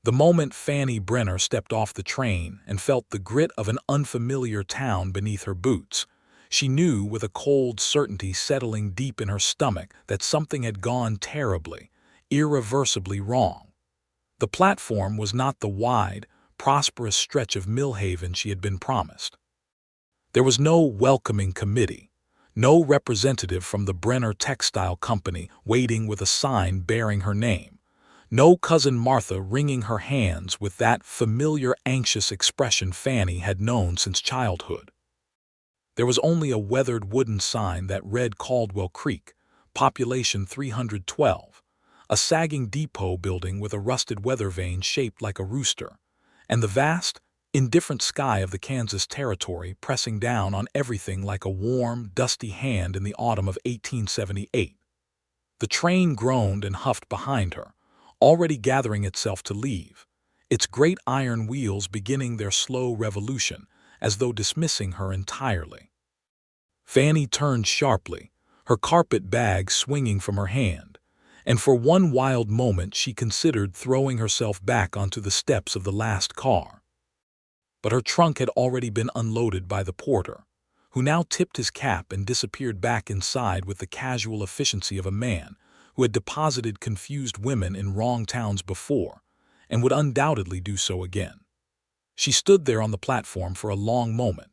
The moment Fannie Brenner stepped off the train and felt the grit of an unfamiliar town beneath her boots, she knew with a cold certainty settling deep in her stomach that something had gone terribly, irreversibly wrong. The platform was not the wide, prosperous stretch of Millhaven she had been promised. There was no welcoming committee, no representative from the Brenner Textile Company waiting with a sign bearing her name, no Cousin Martha wringing her hands with that familiar anxious expression Fanny had known since childhood. There was only a weathered wooden sign that read Caldwell Creek, population 312, a sagging depot building with a rusted weather vane shaped like a rooster, and the vast, indifferent sky of the Kansas Territory pressing down on everything like a warm, dusty hand in the autumn of 1878. The train groaned and huffed behind her, already gathering itself to leave, its great iron wheels beginning their slow revolution, as though dismissing her entirely. Fanny turned sharply, her carpet bag swinging from her hand, and for one wild moment she considered throwing herself back onto the steps of the last car. But her trunk had already been unloaded by the porter, who now tipped his cap and disappeared back inside with the casual efficiency of a man who had deposited confused women in wrong towns before and would undoubtedly do so again. She stood there on the platform for a long moment,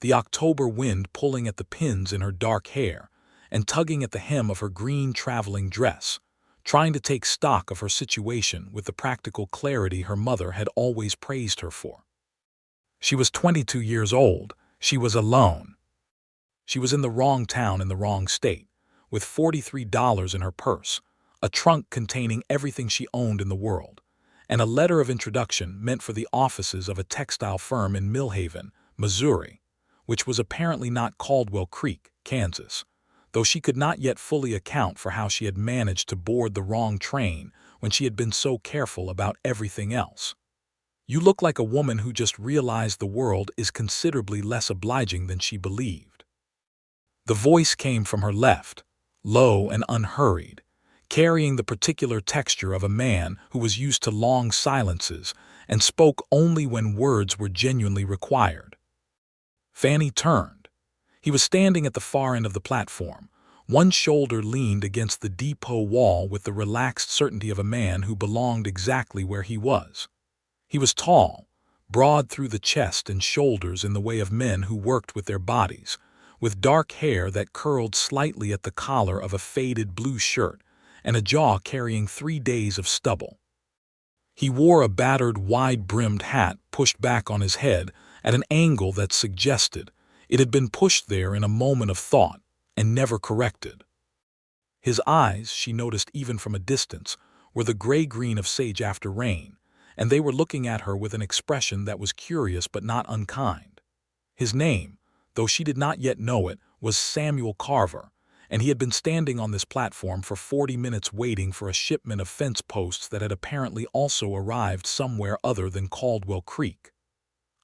the October wind pulling at the pins in her dark hair and tugging at the hem of her green traveling dress, trying to take stock of her situation with the practical clarity her mother had always praised her for. She was 22 years old. She was alone. She was in the wrong town in the wrong state, with $43 in her purse, a trunk containing everything she owned in the world, and a letter of introduction meant for the offices of a textile firm in Millhaven, Missouri, which was apparently not Caldwell Creek, Kansas, though she could not yet fully account for how she had managed to board the wrong train when she had been so careful about everything else. "You look like a woman who just realized the world is considerably less obliging than she believed." The voice came from her left, low and unhurried, carrying the particular texture of a man who was used to long silences and spoke only when words were genuinely required. Fanny turned. He was standing at the far end of the platform, one shoulder leaned against the depot wall with the relaxed certainty of a man who belonged exactly where he was. He was tall, broad through the chest and shoulders in the way of men who worked with their bodies, with dark hair that curled slightly at the collar of a faded blue shirt and a jaw carrying 3 days of stubble. He wore a battered, wide-brimmed hat pushed back on his head at an angle that suggested it had been pushed there in a moment of thought and never corrected. His eyes, she noticed even from a distance, were the gray-green of sage after rain, and they were looking at her with an expression that was curious but not unkind. His name, though she did not yet know it, was Samuel Carver, and he had been standing on this platform for 40 minutes waiting for a shipment of fence posts that had apparently also arrived somewhere other than Caldwell Creek.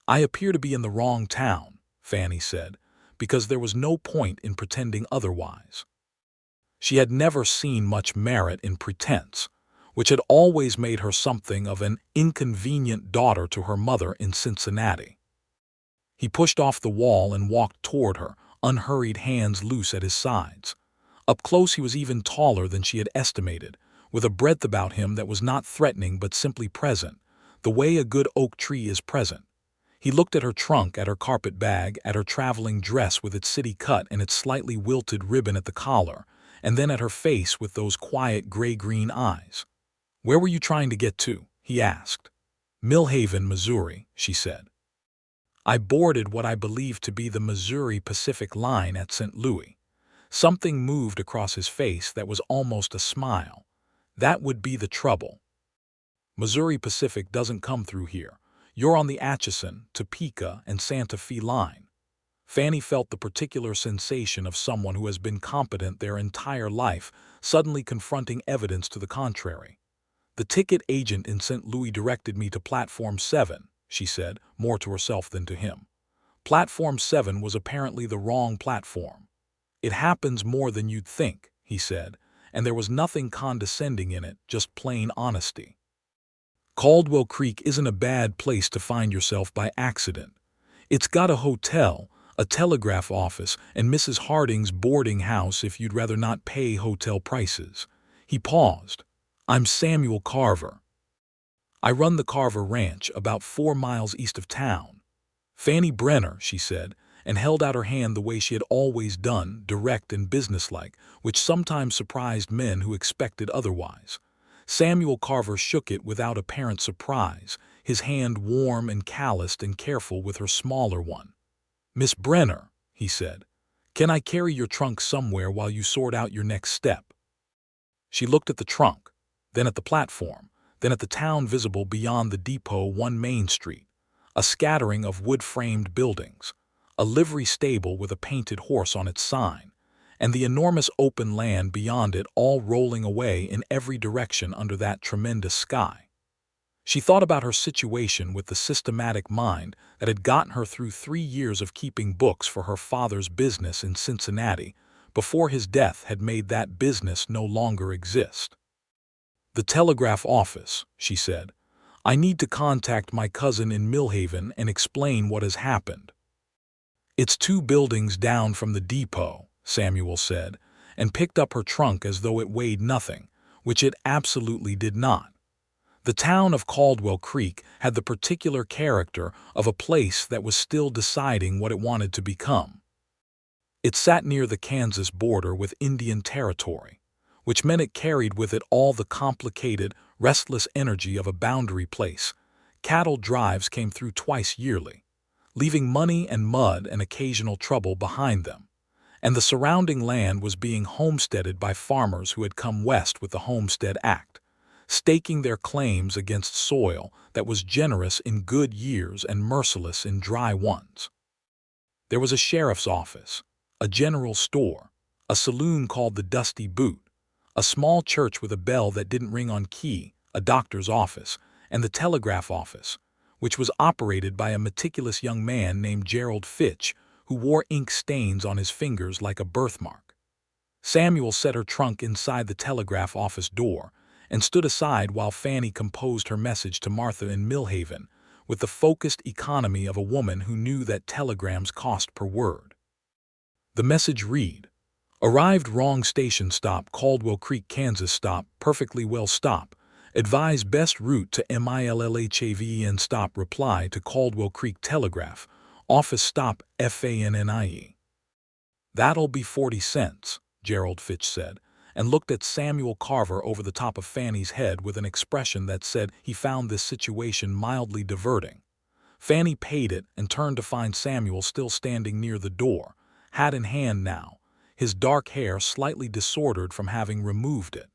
"I appear to be in the wrong town," Fanny said, because there was no point in pretending otherwise. She had never seen much merit in pretense, which had always made her something of an inconvenient daughter to her mother in Cincinnati. He pushed off the wall and walked toward her, unhurried, hands loose at his sides. Up close he was even taller than she had estimated, with a breadth about him that was not threatening but simply present, the way a good oak tree is present. He looked at her trunk, at her carpet bag, at her traveling dress with its city cut and its slightly wilted ribbon at the collar, and then at her face with those quiet gray-green eyes. "Where were you trying to get to?" he asked. "Millhaven, Missouri," she said. "I boarded what I believed to be the Missouri Pacific line at St. Louis." Something moved across his face that was almost a smile. "That would be the trouble. Missouri Pacific doesn't come through here. You're on the Atchison, Topeka, and Santa Fe line." Fanny felt the particular sensation of someone who has been competent their entire life suddenly confronting evidence to the contrary. "The ticket agent in St. Louis directed me to Platform 7, she said, more to herself than to him. Platform 7 was apparently the wrong platform. "It happens more than you'd think," he said, and there was nothing condescending in it, just plain honesty. Caldwell Creek isn't a bad place to find yourself by accident. It's got a hotel, a telegraph office, and Mrs. Harding's boarding house if you'd rather not pay hotel prices. He paused. I'm Samuel Carver. I run the Carver Ranch about 4 miles east of town. Fannie Brenner, she said, and held out her hand the way she had always done, direct and businesslike, which sometimes surprised men who expected otherwise. Samuel Carver shook it without apparent surprise, his hand warm and calloused and careful with her smaller one. Miss Brenner, he said, can I carry your trunk somewhere while you sort out your next step? She looked at the trunk, then at the platform, then at the town visible beyond the depot 1 Main Street, a scattering of wood-framed buildings, a livery stable with a painted horse on its sign, and the enormous open land beyond it all rolling away in every direction under that tremendous sky. She thought about her situation with the systematic mind that had gotten her through 3 years of keeping books for her father's business in Cincinnati before his death had made that business no longer exist. The telegraph office, she said. I need to contact my cousin in Millhaven and explain what has happened. It's 2 buildings down from the depot, Samuel said, and picked up her trunk as though it weighed nothing, which it absolutely did not. The town of Caldwell Creek had the particular character of a place that was still deciding what it wanted to become. It sat near the Kansas border with Indian Territory, which meant it carried with it all the complicated, restless energy of a boundary place. Cattle drives came through twice yearly, leaving money and mud and occasional trouble behind them, and the surrounding land was being homesteaded by farmers who had come west with the Homestead Act, staking their claims against soil that was generous in good years and merciless in dry ones. There was a sheriff's office, a general store, a saloon called the Dusty Boot, a small church with a bell that didn't ring on key, a doctor's office, and the telegraph office, which was operated by a meticulous young man named Gerald Fitch, who wore ink stains on his fingers like a birthmark. Samuel set her trunk inside the telegraph office door and stood aside while Fannie composed her message to Martha in Millhaven with the focused economy of a woman who knew that telegrams cost per word. The message read, Arrived wrong station stop Caldwell Creek, Kansas stop, perfectly well stop. Advise best route to Millhaven stop reply to Caldwell Creek Telegraph. Office stop Fannie. That'll be 40 cents, Gerald Fitch said, and looked at Samuel Carver over the top of Fannie's head with an expression that said he found this situation mildly diverting. Fannie paid it and turned to find Samuel still standing near the door, hat in hand now, his dark hair slightly disordered from having removed it.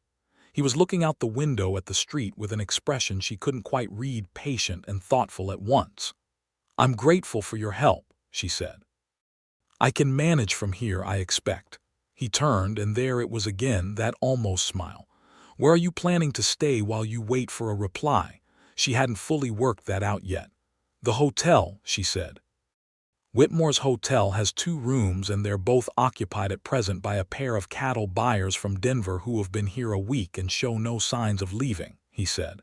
He was looking out the window at the street with an expression she couldn't quite read, patient and thoughtful at once. I'm grateful for your help, she said. I can manage from here, I expect. He turned, and there it was again, that almost smile. Where are you planning to stay while you wait for a reply? She hadn't fully worked that out yet. The hotel, she said. Whitmore's hotel has 2 rooms and they're both occupied at present by a pair of cattle buyers from Denver who have been here a week and show no signs of leaving, he said.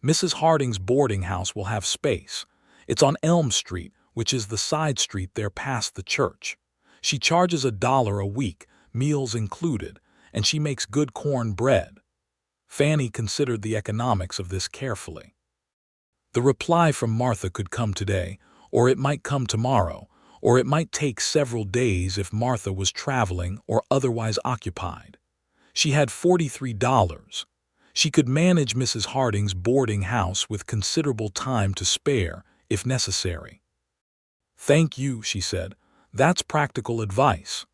Mrs. Harding's boarding house will have space. It's on Elm Street, which is the side street there past the church. She charges $1 a week, meals included, and she makes good corn bread. Fannie considered the economics of this carefully. The reply from Martha could come today, or it might come tomorrow, or it might take several days if Martha was traveling or otherwise occupied. She had $43. She could manage Mrs. Harding's boarding house with considerable time to spare, if necessary. Thank you, she said. That's practical advice.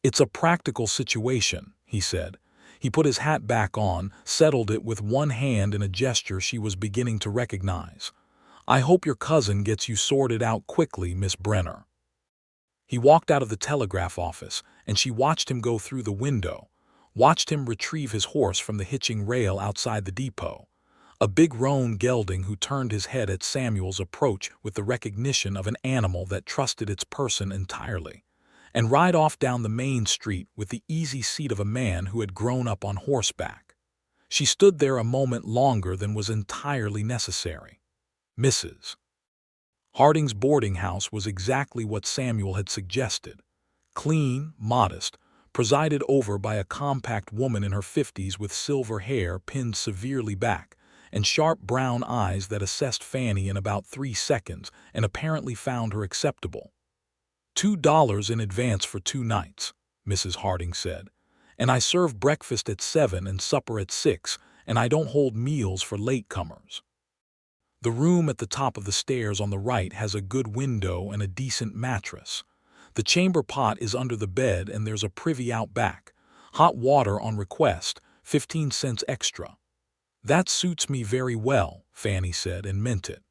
It's a practical situation, he said. He put his hat back on, settled it with one hand in a gesture she was beginning to recognize. I hope your cousin gets you sorted out quickly, Miss Brenner. He walked out of the telegraph office, and she watched him go through the window, watched him retrieve his horse from the hitching rail outside the depot, a big roan gelding who turned his head at Samuel's approach with the recognition of an animal that trusted its person entirely, and ride off down the main street with the easy seat of a man who had grown up on horseback. She stood there a moment longer than was entirely necessary. Mrs. Harding's boarding house was exactly what Samuel had suggested. Clean, modest, presided over by a compact woman in her 50s with silver hair pinned severely back, and sharp brown eyes that assessed Fanny in about 3 seconds and apparently found her acceptable. $2 in advance for 2 nights, Mrs. Harding said, and I serve breakfast at 7 and supper at 6, and I don't hold meals for latecomers. The room at the top of the stairs on the right has a good window and a decent mattress. The chamber pot is under the bed and there's a privy out back. Hot water on request, 15 cents extra. That suits me very well, Fanny said, and meant it.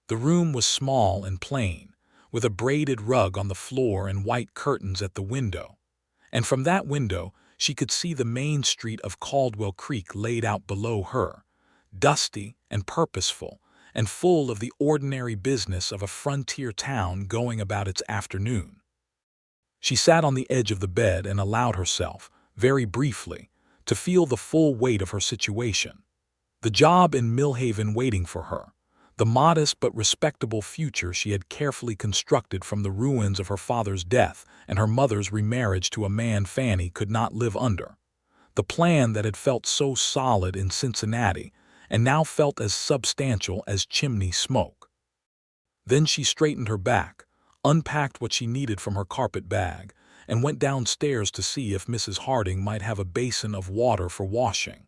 The room was small and plain, with a braided rug on the floor and white curtains at the window. And from that window, she could see the main street of Caldwell Creek laid out below her, dusty and purposeful, and full of the ordinary business of a frontier town going about its afternoon. She sat on the edge of the bed and allowed herself, very briefly, to feel the full weight of her situation. The job in Millhaven waiting for her, the modest but respectable future she had carefully constructed from the ruins of her father's death and her mother's remarriage to a man Fanny could not live under. The plan that had felt so solid in Cincinnati and now felt as substantial as chimney smoke. Then she straightened her back, unpacked what she needed from her carpet bag, and went downstairs to see if Mrs. Harding might have a basin of water for washing.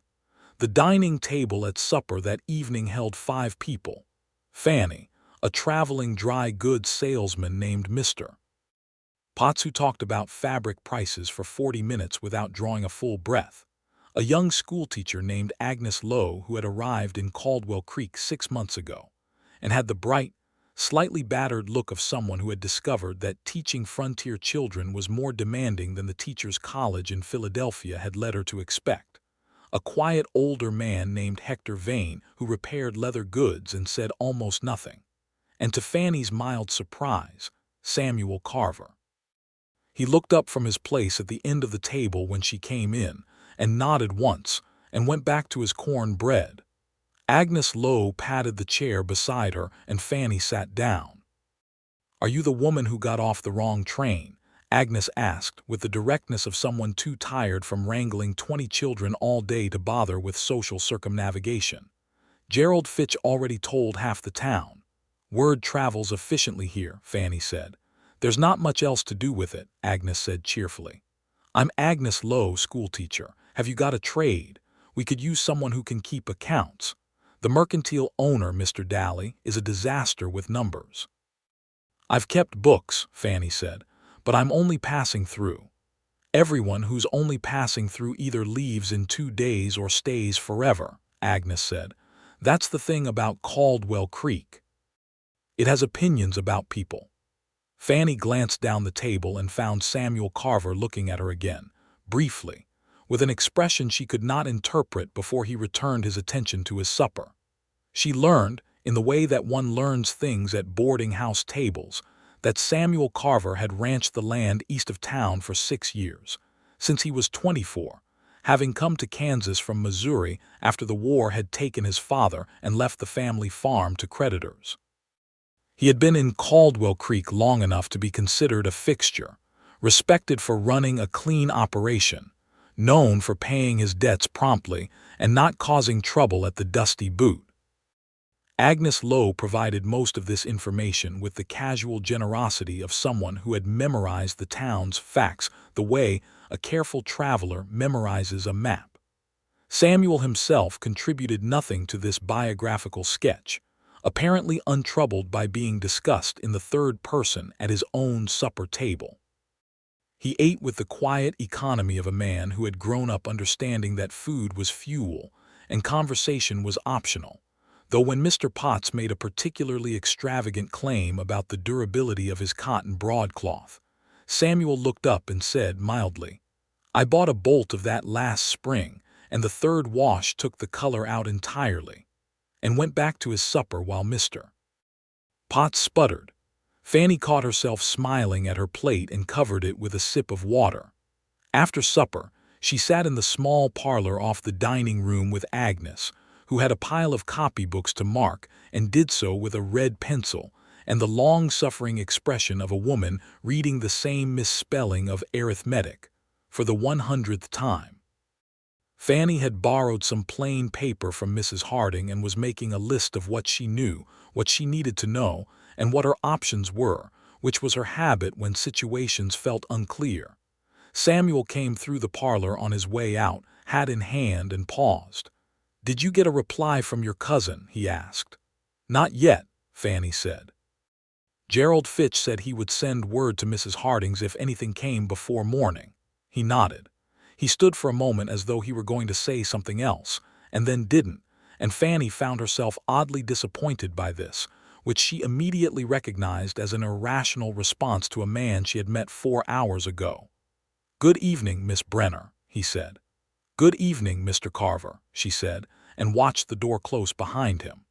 The dining table at supper that evening held 5 people. Fanny, a traveling dry goods salesman named Mr. Potts, who talked about fabric prices for 40 minutes without drawing a full breath. A young schoolteacher named Agnes Lowe, who had arrived in Caldwell Creek 6 months ago, and had the bright, slightly battered look of someone who had discovered that teaching frontier children was more demanding than the teacher's college in Philadelphia had led her to expect. A quiet older man named Hector Vane, who repaired leather goods and said almost nothing. And to Fanny's mild surprise, Samuel Carver. He looked up from his place at the end of the table when she came in, and nodded once, and went back to his corn bread. Agnes Lowe patted the chair beside her, and Fanny sat down. "Are you the woman who got off the wrong train?" Agnes asked, with the directness of someone too tired from wrangling 20 children all day to bother with social circumnavigation. "Gerald Fitch already told half the town. Word travels efficiently here," Fanny said. "There's not much else to do with it," Agnes said cheerfully. "I'm Agnes Lowe, schoolteacher. Have you got a trade? We could use someone who can keep accounts. The mercantile owner, Mr. Daly, is a disaster with numbers." "I've kept books," Fanny said, "but I'm only passing through." "Everyone who's only passing through either leaves in 2 days or stays forever," Agnes said. "That's the thing about Caldwell Creek. It has opinions about people." Fanny glanced down the table and found Samuel Carver looking at her again, briefly, with an expression she could not interpret before he returned his attention to his supper. She learned, in the way that one learns things at boarding-house tables, that Samuel Carver had ranched the land east of town for 6 years, since he was 24, having come to Kansas from Missouri after the war had taken his father and left the family farm to creditors. He had been in Caldwell Creek long enough to be considered a fixture, respected for running a clean operation, known for paying his debts promptly and not causing trouble at the Dusty Boot. Agnes Lowe provided most of this information with the casual generosity of someone who had memorized the town's facts the way a careful traveler memorizes a map. Samuel himself contributed nothing to this biographical sketch, apparently untroubled by being discussed in the third person at his own supper table. He ate with the quiet economy of a man who had grown up understanding that food was fuel and conversation was optional, though when Mr. Potts made a particularly extravagant claim about the durability of his cotton broadcloth, Samuel looked up and said mildly, "I bought a bolt of that last spring, and the third wash took the color out entirely," and went back to his supper while Mr. Potts sputtered. Fanny caught herself smiling at her plate and covered it with a sip of water. After supper, She sat in the small parlor off the dining room with Agnes, who had a pile of copybooks to mark and did so with a red pencil, and the long-suffering expression of a woman reading the same misspelling of arithmetic for the 100th time. Fanny had borrowed some plain paper from Mrs. Harding and was making a list of what she knew, what she needed to know, and what her options were, which was her habit when situations felt unclear. Samuel came through the parlor on his way out, hat in hand, and paused. "Did you get a reply from your cousin?" he asked. "Not yet," Fanny said. "Gerald Fitch said he would send word to Mrs. Harding's if anything came before morning." He nodded. He stood for a moment as though he were going to say something else, and then didn't, and Fanny found herself oddly disappointed by this, which she immediately recognized as an irrational response to a man she had met 4 hours ago. "Good evening, Miss Brenner," he said. "Good evening, Mr. Carver," she said, and watched the door close behind him.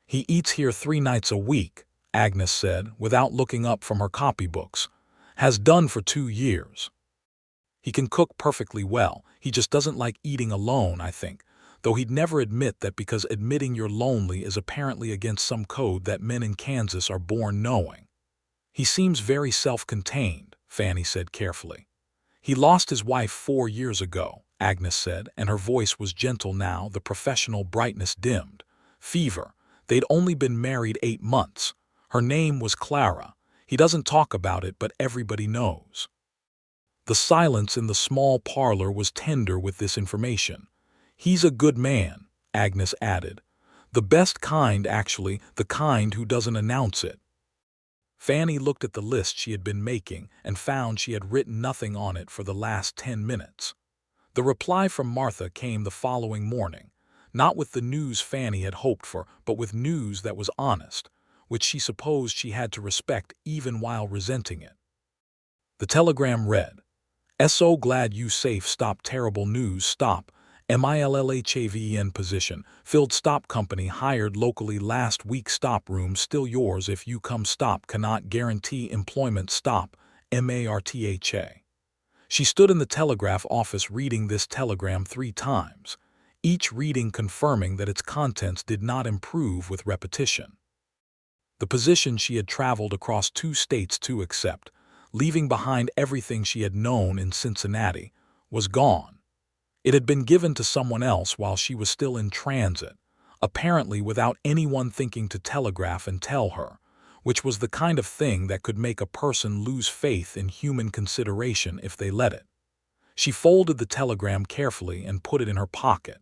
"He eats here 3 nights a week," Agnes said, without looking up from her copybooks. "Has done for 2 years. He can cook perfectly well, he just doesn't like eating alone, I think, though he'd never admit that because admitting you're lonely is apparently against some code that men in Kansas are born knowing. He seems very self-contained," Fanny said carefully. "He lost his wife 4 years ago," Agnes said, and her voice was gentle now, the professional brightness dimmed. "Fever. They'd only been married 8 months. Her name was Clara. He doesn't talk about it, but everybody knows." The silence in the small parlor was tender with this information. "He's a good man," Agnes added. "The best kind, actually, the kind who doesn't announce it." Fanny looked at the list she had been making and found she had written nothing on it for the last 10 minutes. The reply from Martha came the following morning, not with the news Fanny had hoped for, but with news that was honest, which she supposed she had to respect even while resenting it. The telegram read, "So glad you safe, stop, terrible news, stop, MILLHAVEN position, filled, stop, company hired locally last week, stop, room still yours if you come, stop, cannot guarantee employment, stop, MARTHA." She stood in the telegraph office reading this telegram 3 times, each reading confirming that its contents did not improve with repetition. The position she had traveled across 2 states to accept, leaving behind everything she had known in Cincinnati, was gone. It had been given to someone else while she was still in transit, apparently without anyone thinking to telegraph and tell her, which was the kind of thing that could make a person lose faith in human consideration if they let it. She folded the telegram carefully and put it in her pocket.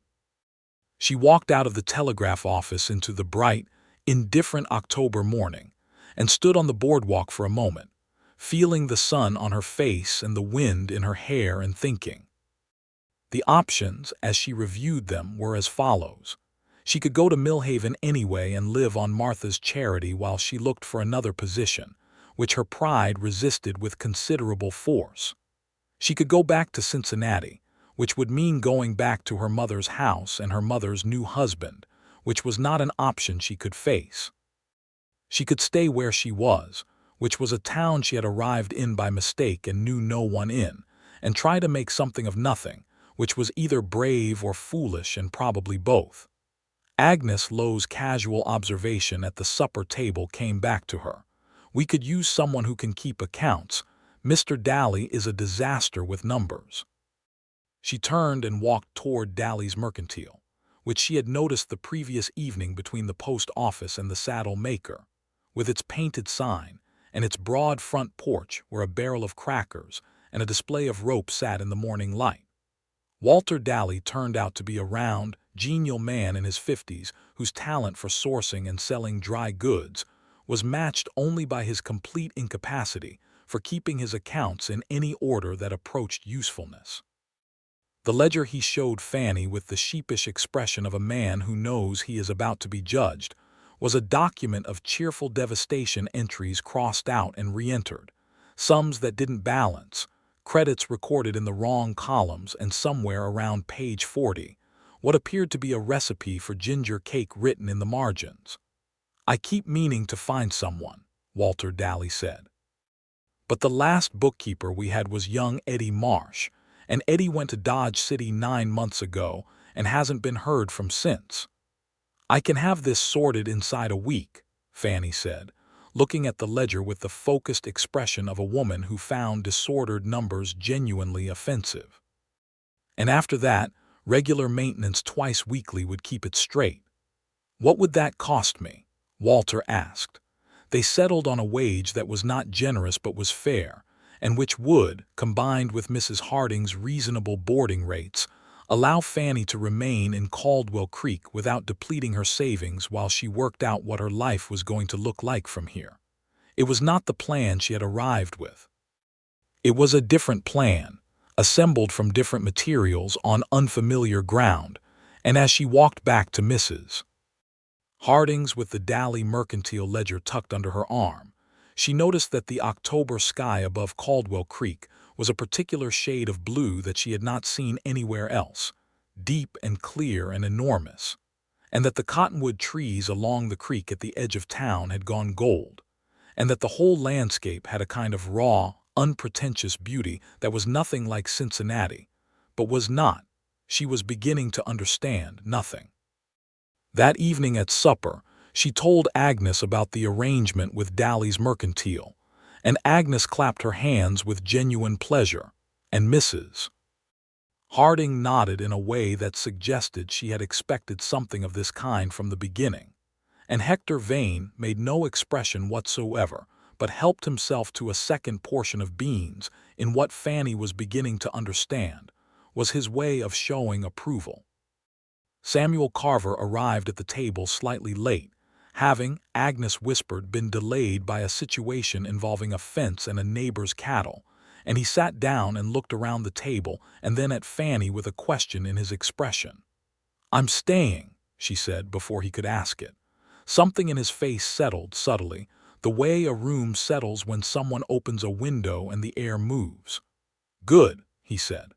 She walked out of the telegraph office into the bright, indifferent October morning and stood on the boardwalk for a moment, feeling the sun on her face and the wind in her hair and thinking. The options, as she reviewed them, were as follows. She could go to Millhaven anyway and live on Martha's charity while she looked for another position, which her pride resisted with considerable force. She could go back to Cincinnati, which would mean going back to her mother's house and her mother's new husband, which was not an option she could face. She could stay where she was, which was a town she had arrived in by mistake and knew no one in, and try to make something of nothing, which was either brave or foolish and probably both. Agnes Lowe's casual observation at the supper table came back to her. "We could use someone who can keep accounts. Mr. Daly is a disaster with numbers." She turned and walked toward Daly's Mercantile, which she had noticed the previous evening between the post office and the saddle maker, with its painted sign and its broad front porch where a barrel of crackers and a display of rope sat in the morning light. Walter Daly turned out to be a round, genial man in his 50s whose talent for sourcing and selling dry goods was matched only by his complete incapacity for keeping his accounts in any order that approached usefulness. The ledger he showed Fanny with the sheepish expression of a man who knows he is about to be judged was a document of cheerful devastation, entries crossed out and re-entered, sums that didn't balance, credits recorded in the wrong columns, and somewhere around page 40, what appeared to be a recipe for ginger cake written in the margins. "I keep meaning to find someone," Walter Daly said. "But the last bookkeeper we had was young Eddie Marsh, and Eddie went to Dodge City 9 months ago and hasn't been heard from since. I can have this sorted inside a week, Fannie said, looking at the ledger with the focused expression of a woman who found disordered numbers genuinely offensive. And after that, regular maintenance twice weekly would keep it straight. What would that cost me? Walter asked. They settled on a wage that was not generous but was fair, and which would, combined with Mrs. Harding's reasonable boarding rates, allow Fannie to remain in Caldwell Creek without depleting her savings while she worked out what her life was going to look like from here. It was not the plan she had arrived with. It was a different plan, assembled from different materials on unfamiliar ground, and as she walked back to Mrs. Harding's with the Daly Mercantile Ledger tucked under her arm, she noticed that the October sky above Caldwell Creek was a particular shade of blue that she had not seen anywhere else, deep and clear and enormous, and that the cottonwood trees along the creek at the edge of town had gone gold, and that the whole landscape had a kind of raw, unpretentious beauty that was nothing like Cincinnati, but was not, she was beginning to understand, nothing. That evening at supper, she told Agnes about the arrangement with Daly's Mercantile, and Agnes clapped her hands with genuine pleasure, and Mrs. Harding nodded in a way that suggested she had expected something of this kind from the beginning, and Hector Vane made no expression whatsoever, but helped himself to a second portion of beans in what Fannie was beginning to understand was his way of showing approval. Samuel Carver arrived at the table slightly late, having, Agnes whispered, been delayed by a situation involving a fence and a neighbor's cattle, and he sat down and looked around the table and then at Fannie with a question in his expression. "I'm staying," she said before he could ask it. Something in his face settled subtly, the way a room settles when someone opens a window and the air moves. "Good," he said.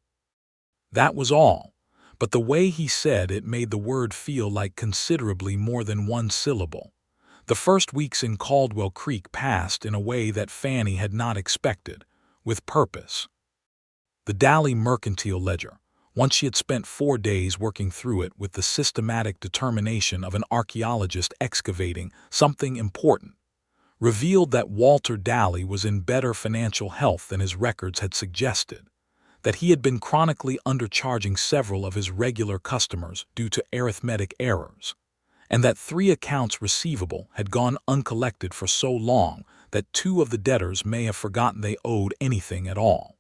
That was all, but the way he said it made the word feel like considerably more than one syllable. The first weeks in Caldwell Creek passed in a way that Fannie had not expected, with purpose. The Daly Mercantile Ledger, once she had spent 4 days working through it with the systematic determination of an archaeologist excavating something important, revealed that Walter Daly was in better financial health than his records had suggested, that he had been chronically undercharging several of his regular customers due to arithmetic errors, and that 3 accounts receivable had gone uncollected for so long that 2 of the debtors may have forgotten they owed anything at all.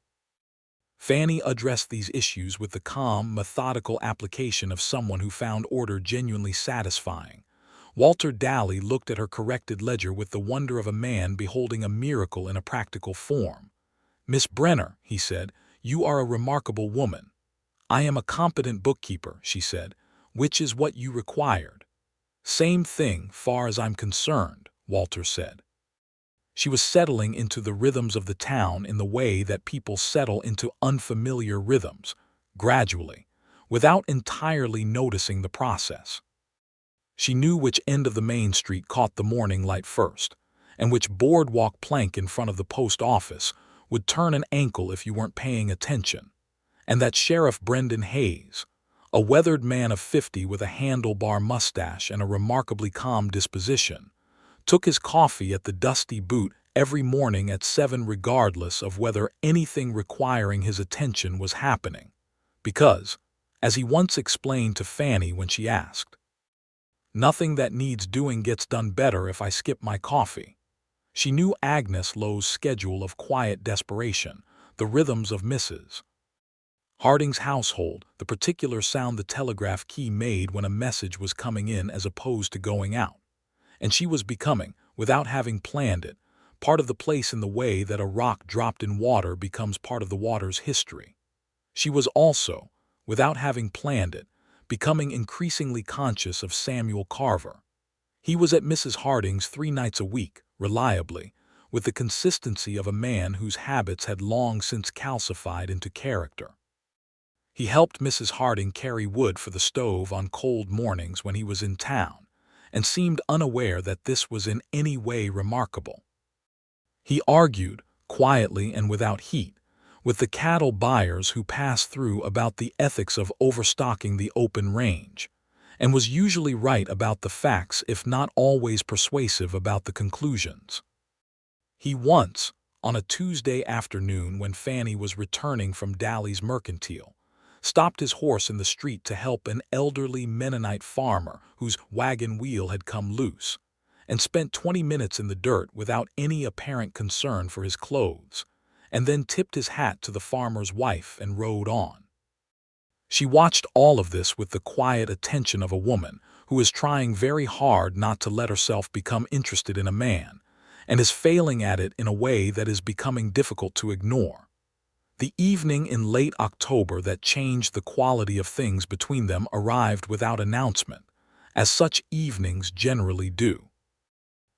Fannie addressed these issues with the calm, methodical application of someone who found order genuinely satisfying. Walter Daly looked at her corrected ledger with the wonder of a man beholding a miracle in a practical form. "Miss Brenner," he said, "you are a remarkable woman." "I am a competent bookkeeper," she said, "which is what you required." "Same thing, far as I'm concerned," Walter said. She was settling into the rhythms of the town in the way that people settle into unfamiliar rhythms, gradually, without entirely noticing the process. She knew which end of the main street caught the morning light first, and which boardwalk plank in front of the post office would turn an ankle if you weren't paying attention, and that Sheriff Brendan Hayes, a weathered man of 50 with a handlebar mustache and a remarkably calm disposition, took his coffee at the Dusty Boot every morning at 7 regardless of whether anything requiring his attention was happening, because, as he once explained to Fannie when she asked, "Nothing that needs doing gets done better if I skip my coffee." She knew Agnes Lowe's schedule of quiet desperation, the rhythms of Mrs. Harding's household, the particular sound the telegraph key made when a message was coming in as opposed to going out. And she was becoming, without having planned it, part of the place in the way that a rock dropped in water becomes part of the water's history. She was also, without having planned it, becoming increasingly conscious of Samuel Carver. He was at Mrs. Harding's 3 nights a week, reliably, with the consistency of a man whose habits had long since calcified into character. He helped Mrs. Harding carry wood for the stove on cold mornings when he was in town, and seemed unaware that this was in any way remarkable. He argued, quietly and without heat, with the cattle buyers who passed through about the ethics of overstocking the open range, and was usually right about the facts if not always persuasive about the conclusions. He once, on a Tuesday afternoon when Fannie was returning from Daly's Mercantile, stopped his horse in the street to help an elderly Mennonite farmer whose wagon wheel had come loose, and spent 20 minutes in the dirt without any apparent concern for his clothes, and then tipped his hat to the farmer's wife and rode on. She watched all of this with the quiet attention of a woman who is trying very hard not to let herself become interested in a man, and is failing at it in a way that is becoming difficult to ignore. The evening in late October that changed the quality of things between them arrived without announcement, as such evenings generally do.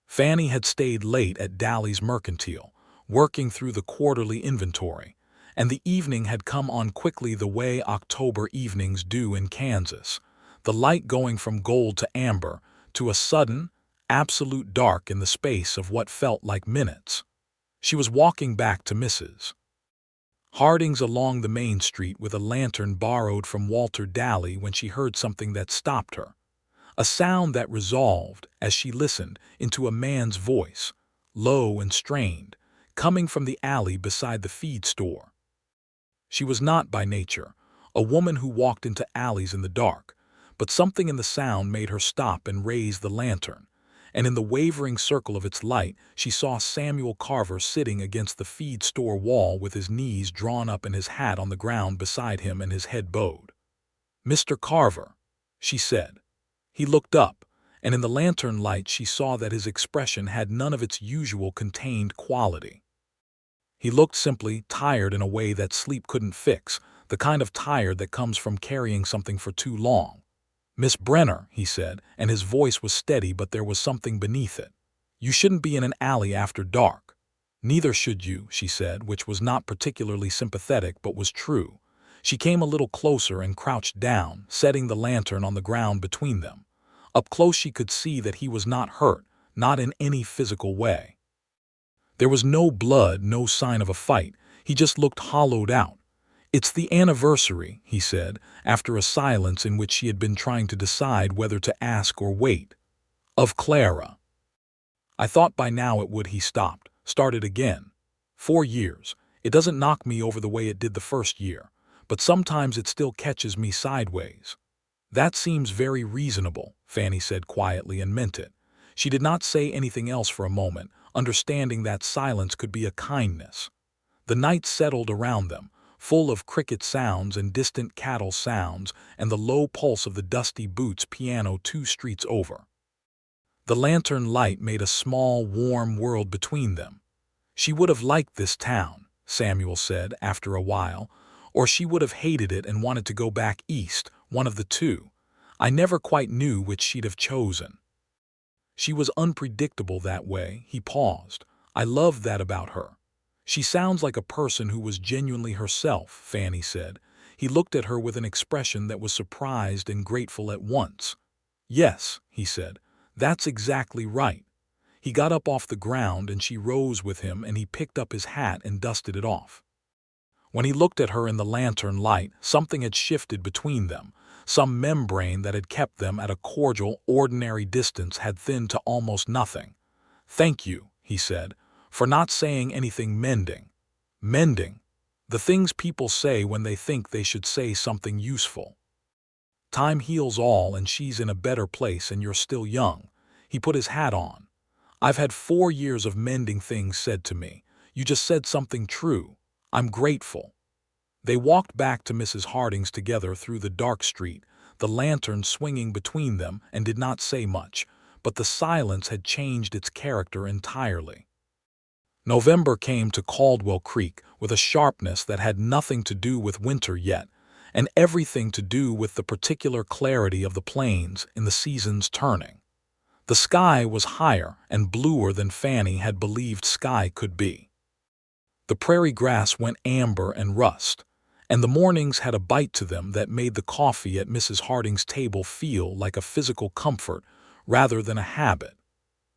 Fannie had stayed late at Daly's Mercantile, working through the quarterly inventory, and the evening had come on quickly the way October evenings do in Kansas, the light going from gold to amber to a sudden, absolute dark in the space of what felt like minutes. She was walking back to Mrs. Harding's along the main street with a lantern borrowed from Walter Daly when she heard something that stopped her, a sound that resolved, as she listened, into a man's voice, low and strained, coming from the alley beside the feed store. She was not by nature a woman who walked into alleys in the dark, but something in the sound made her stop and raise the lantern, and in the wavering circle of its light she saw Samuel Carver sitting against the feed store wall with his knees drawn up and his hat on the ground beside him and his head bowed. "Mr. Carver," she said. He looked up, and in the lantern light she saw that his expression had none of its usual contained quality. He looked simply tired in a way that sleep couldn't fix, the kind of tired that comes from carrying something for too long. "Miss Brenner," he said, and his voice was steady but there was something beneath it. "You shouldn't be in an alley after dark." "Neither should you," she said, which was not particularly sympathetic but was true. She came a little closer and crouched down, setting the lantern on the ground between them. Up close she could see that he was not hurt, not in any physical way. There was no blood, no sign of a fight. He just looked hollowed out. "It's the anniversary," he said, after a silence in which she had been trying to decide whether to ask or wait. "Of Clara." "I thought by now it would," he stopped, started again. "4 years. It doesn't knock me over the way it did the first year, but sometimes it still catches me sideways." "That seems very reasonable," Fannie said quietly and meant it. She did not say anything else for a moment, understanding that silence could be a kindness. The night settled around them, full of cricket sounds and distant cattle sounds and the low pulse of the Dusty Boots piano 2 streets over. The lantern light made a small, warm world between them. "She would have liked this town," Samuel said after a while, "or she would have hated it and wanted to go back east, one of the two. I never quite knew which she'd have chosen. She was unpredictable that way." He paused. "I loved that about her. She sounds like a person who was genuinely herself," Fannie said. He looked at her with an expression that was surprised and grateful at once. "Yes," he said, "that's exactly right." He got up off the ground and she rose with him and he picked up his hat and dusted it off. When he looked at her in the lantern light, something had shifted between them. Some membrane that had kept them at a cordial, ordinary distance had thinned to almost nothing. "Thank you," he said, "for not saying anything mending." "Mending?" "The things people say when they think they should say something useful. Time heals all and she's in a better place and you're still young." He put his hat on. "I've had 4 years of mending things said to me. You just said something true. I'm grateful." They walked back to Mrs. Harding's together through the dark street, the lantern swinging between them, and did not say much, but the silence had changed its character entirely. November came to Caldwell Creek with a sharpness that had nothing to do with winter yet, and everything to do with the particular clarity of the plains in the season's turning. The sky was higher and bluer than Fannie had believed sky could be. The prairie grass went amber and rust, and the mornings had a bite to them that made the coffee at Mrs. Harding's table feel like a physical comfort rather than a habit.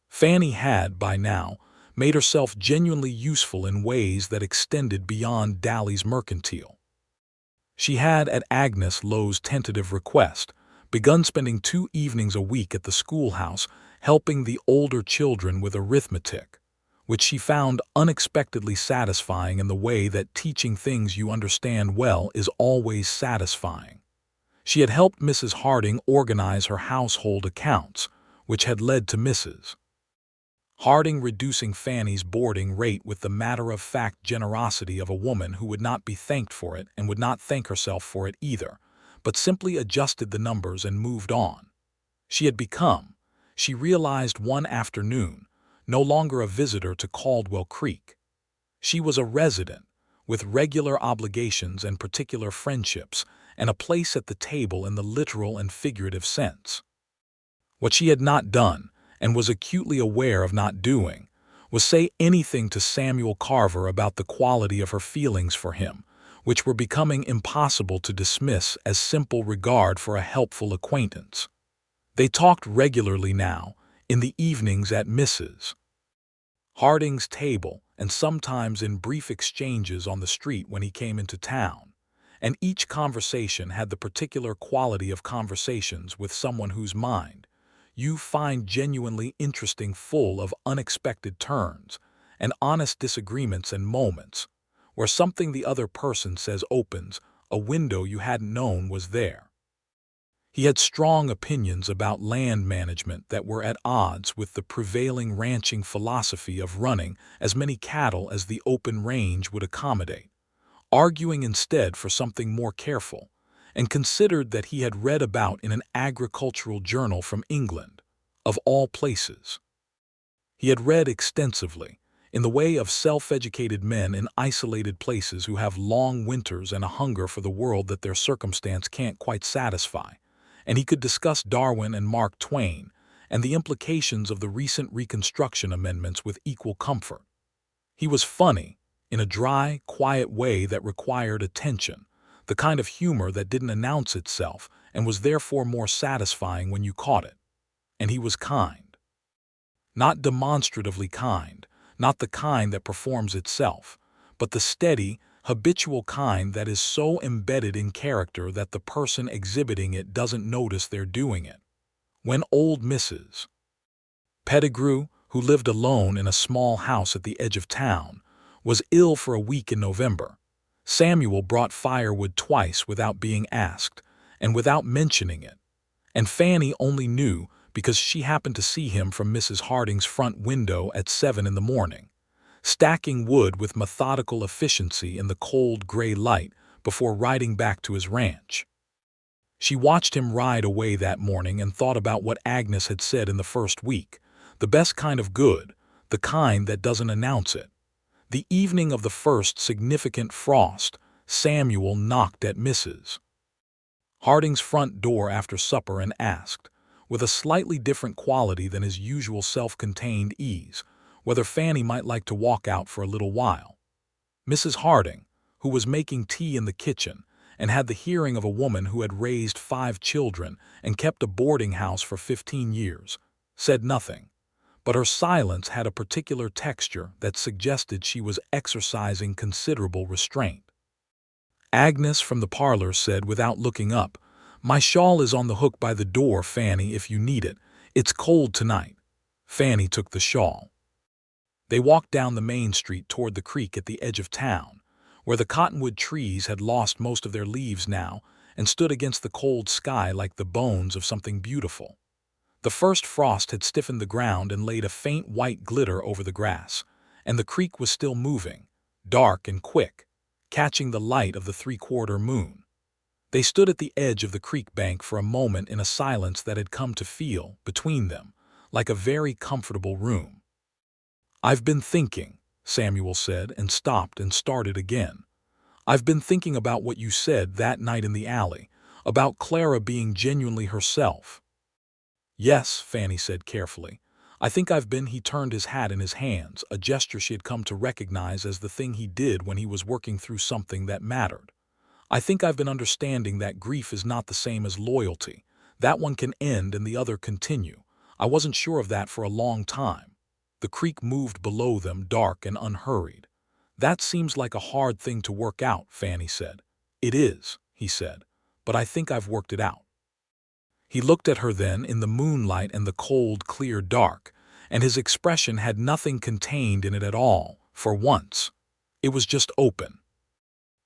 Fannie had, by now, made herself genuinely useful in ways that extended beyond Dally's mercantile. She had, at Agnes Lowe's tentative request, begun spending 2 evenings a week at the schoolhouse helping the older children with arithmetic, which she found unexpectedly satisfying in the way that teaching things you understand well is always satisfying. She had helped Mrs. Harding organize her household accounts, which had led to Mrs. Harding reducing Fanny's boarding rate with the matter-of-fact generosity of a woman who would not be thanked for it and would not thank herself for it either, but simply adjusted the numbers and moved on. She had become, she realized one afternoon, no longer a visitor to Caldwell Creek. She was a resident, with regular obligations and particular friendships, and a place at the table in the literal and figurative sense. What she had not done, and was acutely aware of not doing, was say anything to Samuel Carver about the quality of her feelings for him, which were becoming impossible to dismiss as simple regard for a helpful acquaintance. They talked regularly now, in the evenings at Mrs. Harding's table, and sometimes in brief exchanges on the street when he came into town, and each conversation had the particular quality of conversations with someone whose mind you find genuinely interesting, full of unexpected turns and honest disagreements and moments where something the other person says opens a window you hadn't known was there. He had strong opinions about land management that were at odds with the prevailing ranching philosophy of running as many cattle as the open range would accommodate, arguing instead for something more careful, and considered that he had read about in an agricultural journal from England, of all places. He had read extensively, in the way of self-educated men in isolated places who have long winters and a hunger for the world that their circumstance can't quite satisfy, and he could discuss Darwin and Mark Twain and the implications of the recent Reconstruction amendments with equal comfort. He was funny, in a dry, quiet way that required attention, the kind of humor that didn't announce itself and was therefore more satisfying when you caught it. And he was kind. Not demonstratively kind, not the kind that performs itself, but the steady, habitual kind that is so embedded in character that the person exhibiting it doesn't notice they're doing it. When old Mrs. Pettigrew, who lived alone in a small house at the edge of town, was ill for a week in November, Samuel brought firewood twice without being asked and without mentioning it, and Fanny only knew because she happened to see him from Mrs. Harding's front window at 7 in the morning, stacking wood with methodical efficiency in the cold gray light before riding back to his ranch. She watched him ride away that morning and thought about what Agnes had said in the first week, the best kind of good, the kind that doesn't announce it. The evening of the first significant frost, Samuel knocked at Mrs. Harding's front door after supper and asked, with a slightly different quality than his usual self-contained ease, whether Fanny might like to walk out for a little while. Mrs. Harding, who was making tea in the kitchen and had the hearing of a woman who had raised 5 children and kept a boarding house for 15 years, said nothing, but her silence had a particular texture that suggested she was exercising considerable restraint. Agnes from the parlor said without looking up, "My shawl is on the hook by the door, Fanny, if you need it. It's cold tonight." Fanny took the shawl. They walked down the main street toward the creek at the edge of town, where the cottonwood trees had lost most of their leaves now and stood against the cold sky like the bones of something beautiful. The first frost had stiffened the ground and laid a faint white glitter over the grass, and the creek was still moving, dark and quick, catching the light of the 3/4 moon. They stood at the edge of the creek bank for a moment in a silence that had come to feel, between them, like a very comfortable room. "I've been thinking," Samuel said, and stopped and started again. "I've been thinking about what you said that night in the alley, about Clara being genuinely herself." "Yes," Fanny said carefully. "I think I've been—" He turned his hat in his hands, a gesture she had come to recognize as the thing he did when he was working through something that mattered. "I think I've been understanding that grief is not the same as loyalty. That one can end and the other continue. I wasn't sure of that for a long time." The creek moved below them, dark and unhurried. "That seems like a hard thing to work out," Fannie said. "It is," he said, "but I think I've worked it out." He looked at her then in the moonlight and the cold, clear dark, and his expression had nothing contained in it at all, for once. It was just open.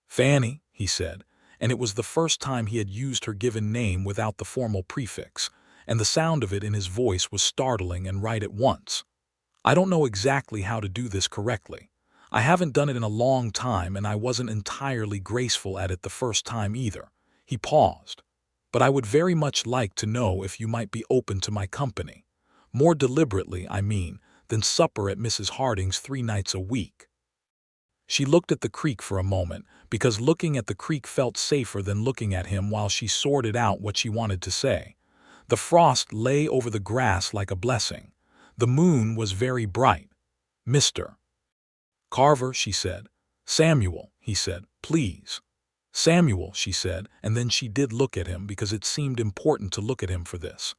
"Fannie," he said, and it was the first time he had used her given name without the formal prefix, and the sound of it in his voice was startling and right at once. "I don't know exactly how to do this correctly. I haven't done it in a long time, and I wasn't entirely graceful at it the first time either." He paused. "But I would very much like to know if you might be open to my company. More deliberately, I mean, than supper at Mrs. Harding's 3 nights a week." She looked at the creek for a moment, because looking at the creek felt safer than looking at him while she sorted out what she wanted to say. The frost lay over the grass like a blessing. The moon was very bright. "Mr. Carver," she said. "Samuel," he said, "please." "Samuel," she said, and then she did look at him because it seemed important to look at him for this.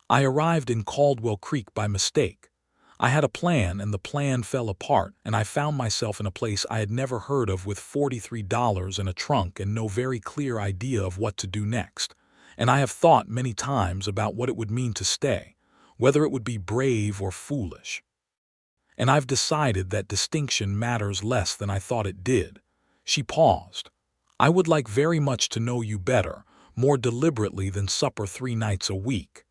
"I arrived in Caldwell Creek by mistake. I had a plan, and the plan fell apart, and I found myself in a place I had never heard of with $43 in a trunk and no very clear idea of what to do next. And I have thought many times about what it would mean to stay, whether it would be brave or foolish. And I've decided that distinction matters less than I thought it did." She paused. "I would like very much to know you better, more deliberately than supper 3 nights a week."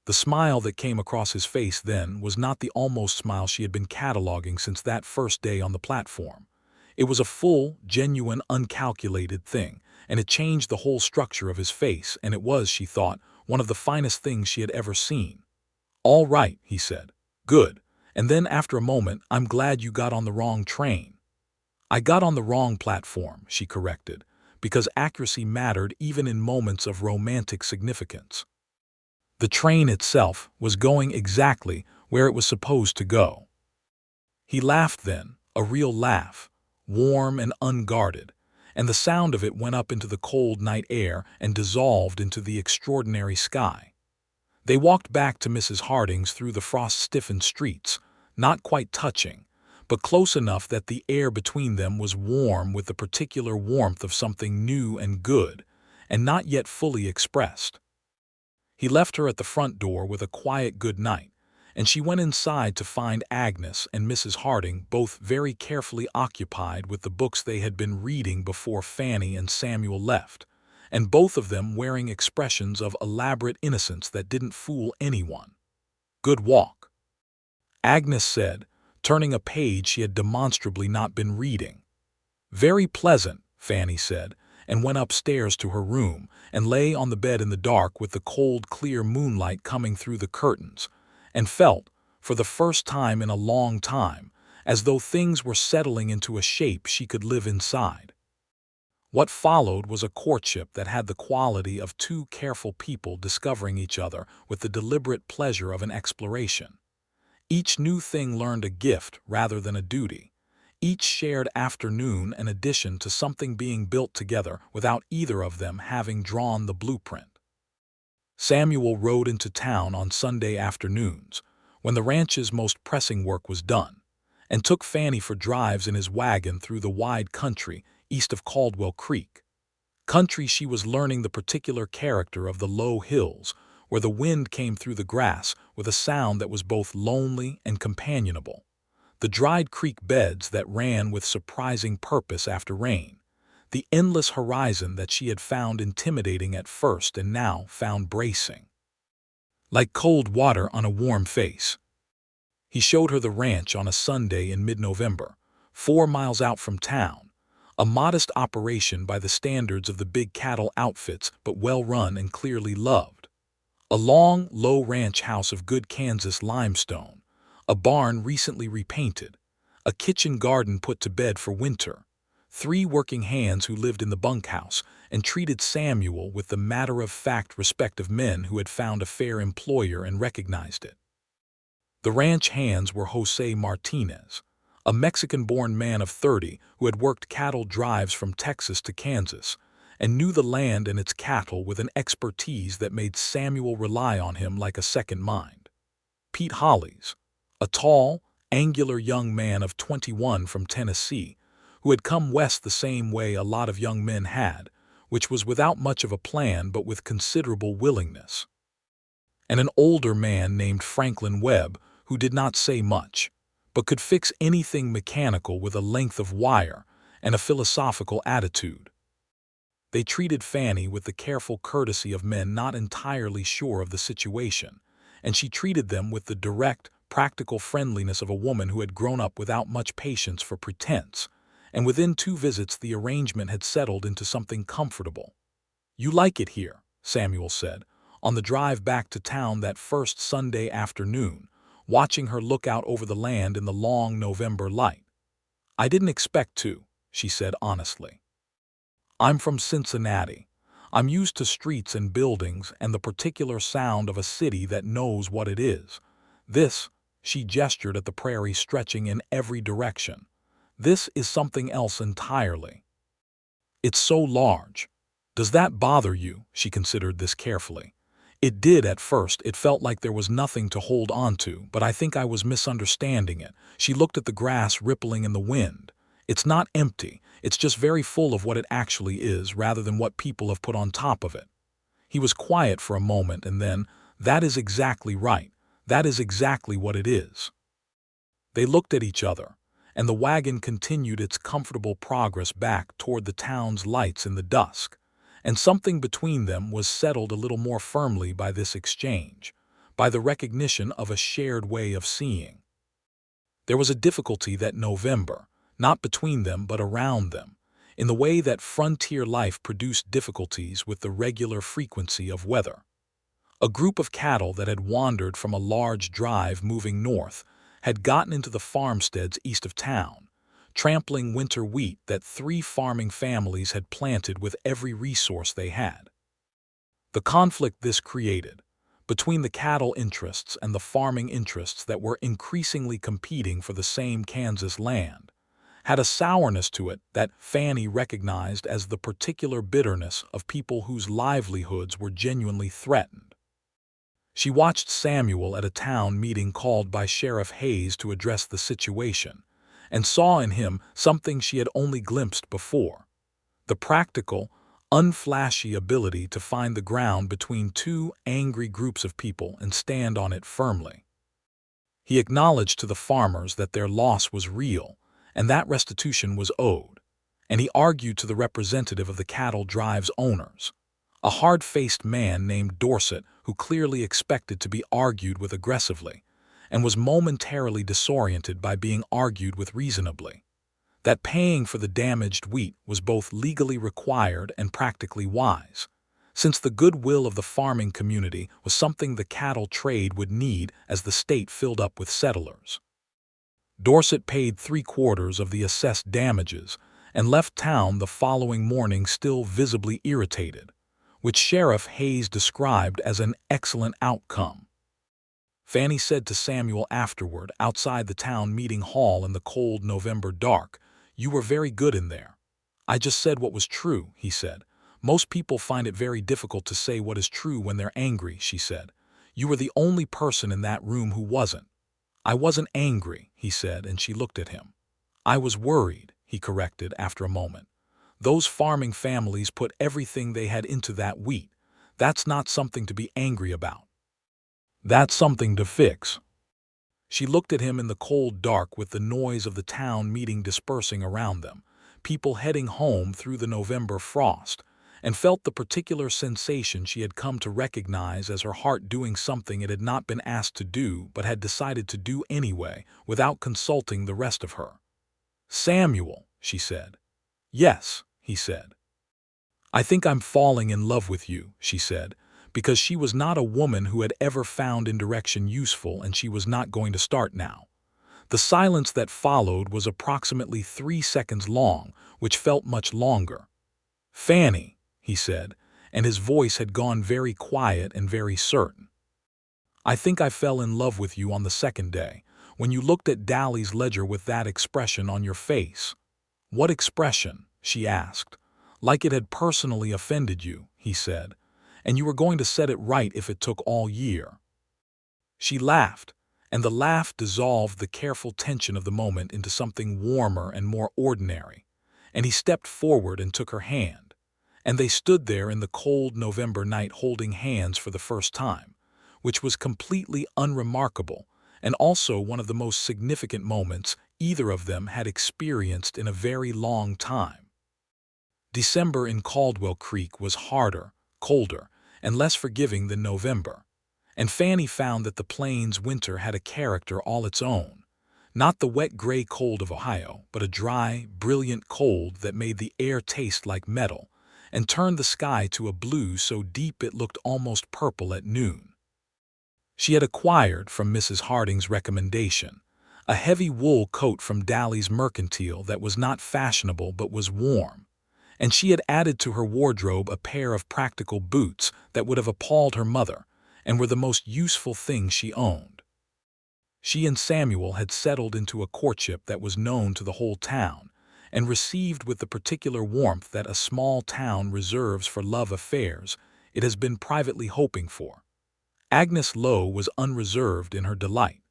The smile that came across his face then was not the almost smile she had been cataloging since that first day on the platform. It was a full, genuine, uncalculated thing, and it changed the whole structure of his face, and it was, she thought, one of the finest things she had ever seen. "All right," he said. "Good. And then after a moment, I'm glad you got on the wrong train." "I got on the wrong platform," she corrected, because accuracy mattered even in moments of romantic significance. The train itself was going exactly where it was supposed to go. He laughed then, a real laugh, warm and unguarded, and the sound of it went up into the cold night air and dissolved into the extraordinary sky. They walked back to Mrs. Harding's through the frost-stiffened streets, not quite touching, but close enough that the air between them was warm with the particular warmth of something new and good, and not yet fully expressed. He left her at the front door with a quiet good night, and she went inside to find Agnes and Mrs. Harding both very carefully occupied with the books they had been reading before Fannie and Samuel left, and both of them wearing expressions of elaborate innocence that didn't fool anyone. "Good walk," Agnes said, turning a page she had demonstrably not been reading. "Very pleasant," Fannie said, and went upstairs to her room and lay on the bed in the dark with the cold, clear moonlight coming through the curtains, and felt, for the first time in a long time, as though things were settling into a shape she could live inside. What followed was a courtship that had the quality of 2 careful people discovering each other with the deliberate pleasure of an exploration. Each new thing learned a gift rather than a duty. Each shared afternoon an addition to something being built together without either of them having drawn the blueprint. Samuel rode into town on Sunday afternoons, when the ranch's most pressing work was done, and took Fannie for drives in his wagon through the wide country east of Caldwell Creek. Country she was learning the particular character of the low hills, where the wind came through the grass with a sound that was both lonely and companionable. The dried creek beds that ran with surprising purpose after rain, the endless horizon that she had found intimidating at first and now found bracing, like cold water on a warm face. He showed her the ranch on a Sunday in mid-November, 4 miles out from town, a modest operation by the standards of the big cattle outfits, but well-run and clearly loved. A long, low ranch house of good Kansas limestone, a barn recently repainted, a kitchen garden put to bed for winter, 3 working hands who lived in the bunkhouse and treated Samuel with the matter-of-fact respect of men who had found a fair employer and recognized it. The ranch hands were Jose Martinez, a Mexican-born man of 30 who had worked cattle drives from Texas to Kansas and knew the land and its cattle with an expertise that made Samuel rely on him like a second mind. Pete Hollies, a tall, angular young man of 21 from Tennessee, who had come west the same way a lot of young men had, which was without much of a plan but with considerable willingness. And an older man named Franklin Webb, who did not say much, but could fix anything mechanical with a length of wire and a philosophical attitude. They treated Fanny with the careful courtesy of men not entirely sure of the situation, and she treated them with the direct, practical friendliness of a woman who had grown up without much patience for pretense, and within 2 visits the arrangement had settled into something comfortable. "You like it here," Samuel said, on the drive back to town that first Sunday afternoon, watching her look out over the land in the long November light. "I didn't expect to," she said honestly. "I'm from Cincinnati. I'm used to streets and buildings and the particular sound of a city that knows what it is. This," she gestured at the prairie stretching in every direction, "this is something else entirely. It's so large. Does that bother you?" She considered this carefully. "It did at first. It felt like there was nothing to hold on to, but I think I was misunderstanding it." She looked at the grass rippling in the wind. "It's not empty. It's just very full of what it actually is rather than what people have put on top of it." He was quiet for a moment and then, "That is exactly right. That is exactly what it is." They looked at each other, and the wagon continued its comfortable progress back toward the town's lights in the dusk, and something between them was settled a little more firmly by this exchange, by the recognition of a shared way of seeing. There was a difficulty that November, not between them but around them, in the way that frontier life produced difficulties with the regular frequency of weather. A group of cattle that had wandered from a large drive moving north had gotten into the farmsteads east of town, trampling winter wheat that 3 farming families had planted with every resource they had. The conflict this created, between the cattle interests and the farming interests that were increasingly competing for the same Kansas land, had a sourness to it that Fanny recognized as the particular bitterness of people whose livelihoods were genuinely threatened. She watched Samuel at a town meeting called by Sheriff Hayes to address the situation, and saw in him something she had only glimpsed before: the practical, unflashy ability to find the ground between 2 angry groups of people and stand on it firmly. He acknowledged to the farmers that their loss was real, and that restitution was owed, and he argued to the representative of the cattle drive's owners, a hard-faced man named Dorset who clearly expected to be argued with aggressively, and was momentarily disoriented by being argued with reasonably, that paying for the damaged wheat was both legally required and practically wise, since the goodwill of the farming community was something the cattle trade would need as the state filled up with settlers. Dorset paid 3/4 of the assessed damages and left town the following morning still visibly irritated, which Sheriff Hayes described as an excellent outcome. Fanny said to Samuel afterward, outside the town meeting hall in the cold November dark, "You were very good in there." "I just said what was true," he said. "Most people find it very difficult to say what is true when they're angry," she said. "You were the only person in that room who wasn't." "I wasn't angry," he said, and she looked at him. "I was worried," he corrected after a moment. "Those farming families put everything they had into that wheat. That's not something to be angry about. That's something to fix." She looked at him in the cold dark with the noise of the town meeting dispersing around them, people heading home through the November frost, and felt the particular sensation she had come to recognize as her heart doing something it had not been asked to do but had decided to do anyway without consulting the rest of her. "Samuel," she said. "Yes," he said. "I think I'm falling in love with you," she said, because she was not a woman who had ever found indirection useful, and she was not going to start now. The silence that followed was approximately 3 seconds long, which felt much longer. "Fanny," he said, and his voice had gone very quiet and very certain. "I think I fell in love with you on the 2nd day, when you looked at Dally's ledger with that expression on your face." "What expression?" she asked. "Like it had personally offended you," he said, "and you were going to set it right if it took all year." She laughed, and the laugh dissolved the careful tension of the moment into something warmer and more ordinary, and he stepped forward and took her hand, and they stood there in the cold November night holding hands for the first time, which was completely unremarkable and also one of the most significant moments either of them had experienced in a very long time. December in Caldwell Creek was harder, colder, and less forgiving than November, and Fannie found that the plains winter had a character all its own. Not the wet gray cold of Ohio, but a dry, brilliant cold that made the air taste like metal and turned the sky to a blue so deep it looked almost purple at noon. She had acquired, from Mrs. Harding's recommendation, a heavy wool coat from Daly's Mercantile that was not fashionable but was warm, and she had added to her wardrobe a pair of practical boots that would have appalled her mother and were the most useful things she owned. She and Samuel had settled into a courtship that was known to the whole town and received with the particular warmth that a small town reserves for love affairs it has been privately hoping for. Agnes Lowe was unreserved in her delight.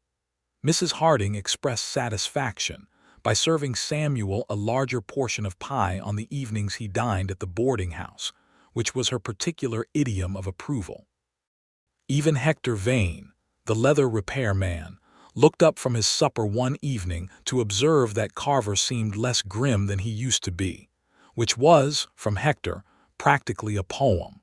Mrs. Harding expressed satisfaction by serving Samuel a larger portion of pie on the evenings he dined at the boarding house, which was her particular idiom of approval. Even Hector Vane, the leather repair man, looked up from his supper one evening to observe that Carver seemed less grim than he used to be, which was, from Hector, practically a poem.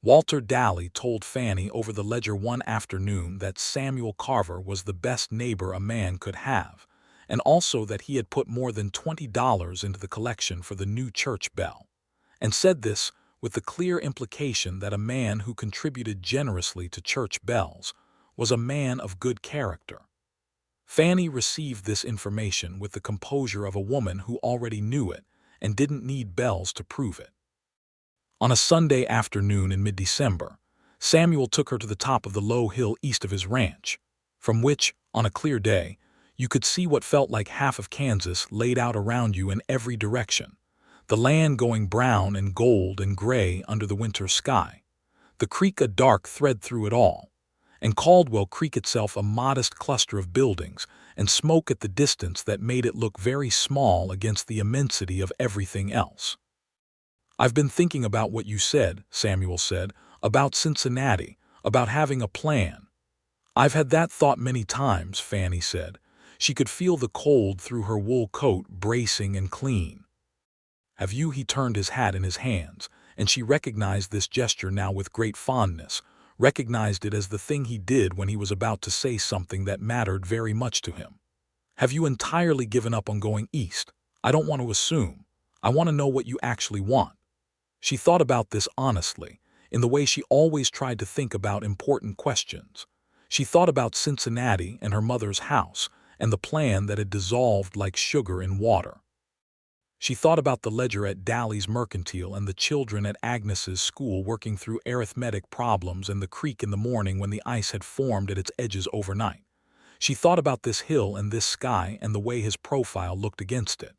Walter Daly told Fannie over the ledger one afternoon that Samuel Carver was the best neighbor a man could have, and also that he had put more than $20 into the collection for the new church bell, and said this with the clear implication that a man who contributed generously to church bells was a man of good character. Fannie received this information with the composure of a woman who already knew it and didn't need bells to prove it. On a Sunday afternoon in mid-December, Samuel took her to the top of the low hill east of his ranch, from which, on a clear day, you could see what felt like half of Kansas laid out around you in every direction, the land going brown and gold and gray under the winter sky, the creek a dark thread through it all, and Caldwell Creek itself a modest cluster of buildings and smoke at the distance that made it look very small against the immensity of everything else. "I've been thinking about what you said," Samuel said, "about Cincinnati, about having a plan." "I've had that thought many times," Fannie said. She could feel the cold through her wool coat, bracing and clean. "Have you?" He turned his hat in his hands, and she recognized this gesture now with great fondness, recognized it as the thing he did when he was about to say something that mattered very much to him. "Have you entirely given up on going east? I don't want to assume. I want to know what you actually want." She thought about this honestly, in the way she always tried to think about important questions. She thought about Cincinnati and her mother's house and the plan that had dissolved like sugar in water. She thought about the ledger at Daly's Mercantile and the children at Agnes's school working through arithmetic problems and the creek in the morning when the ice had formed at its edges overnight. She thought about this hill and this sky and the way his profile looked against it.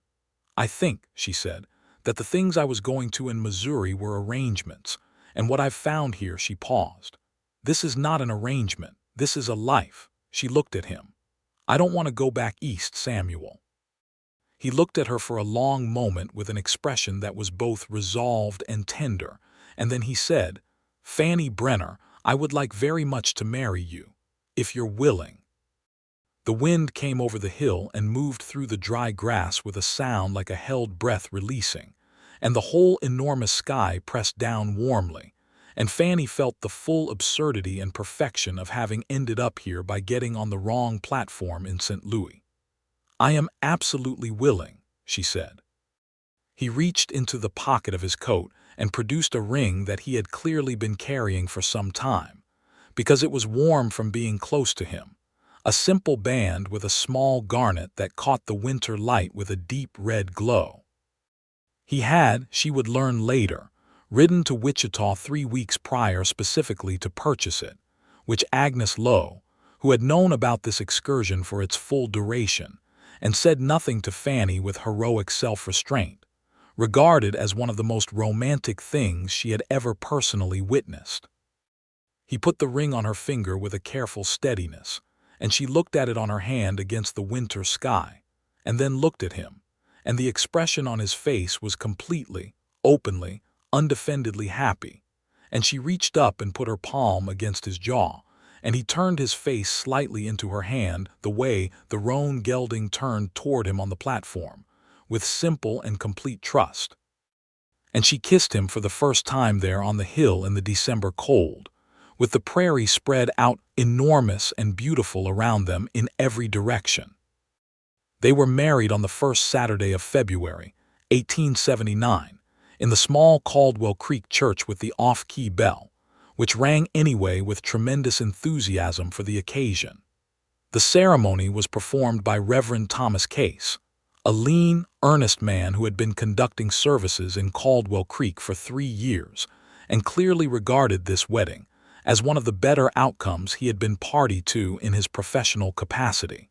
"I think," she said, "that the things I was going to in Missouri were arrangements, and what I've found here." She paused. "This is not an arrangement. This is a life." She looked at him. "I don't want to go back east, Samuel." He looked at her for a long moment with an expression that was both resolved and tender, and then he said, "Fannie Brenner, I would like very much to marry you, if you're willing." The wind came over the hill and moved through the dry grass with a sound like a held breath releasing, and the whole enormous sky pressed down warmly, and Fannie felt the full absurdity and perfection of having ended up here by getting on the wrong platform in St. Louis. "I am absolutely willing," she said. He reached into the pocket of his coat and produced a ring that he had clearly been carrying for some time, because it was warm from being close to him. A simple band with a small garnet that caught the winter light with a deep red glow. He had, she would learn later, ridden to Wichita 3 weeks prior specifically to purchase it, which Agnes Lowe, who had known about this excursion for its full duration, and said nothing to Fannie with heroic self-restraint, regarded as one of the most romantic things she had ever personally witnessed. He put the ring on her finger with a careful steadiness, and she looked at it on her hand against the winter sky, and then looked at him, and the expression on his face was completely, openly, undefendedly happy, and she reached up and put her palm against his jaw, and he turned his face slightly into her hand the way the roan gelding turned toward him on the platform, with simple and complete trust. And she kissed him for the first time there on the hill in the December cold, with the prairie spread out enormous and beautiful around them in every direction. They were married on the first Saturday of February, 1879, in the small Caldwell Creek church with the off-key bell, which rang anyway with tremendous enthusiasm for the occasion. The ceremony was performed by Reverend Thomas Case, a lean, earnest man who had been conducting services in Caldwell Creek for 3 years, and clearly regarded this wedding as one of the better outcomes he had been party to in his professional capacity.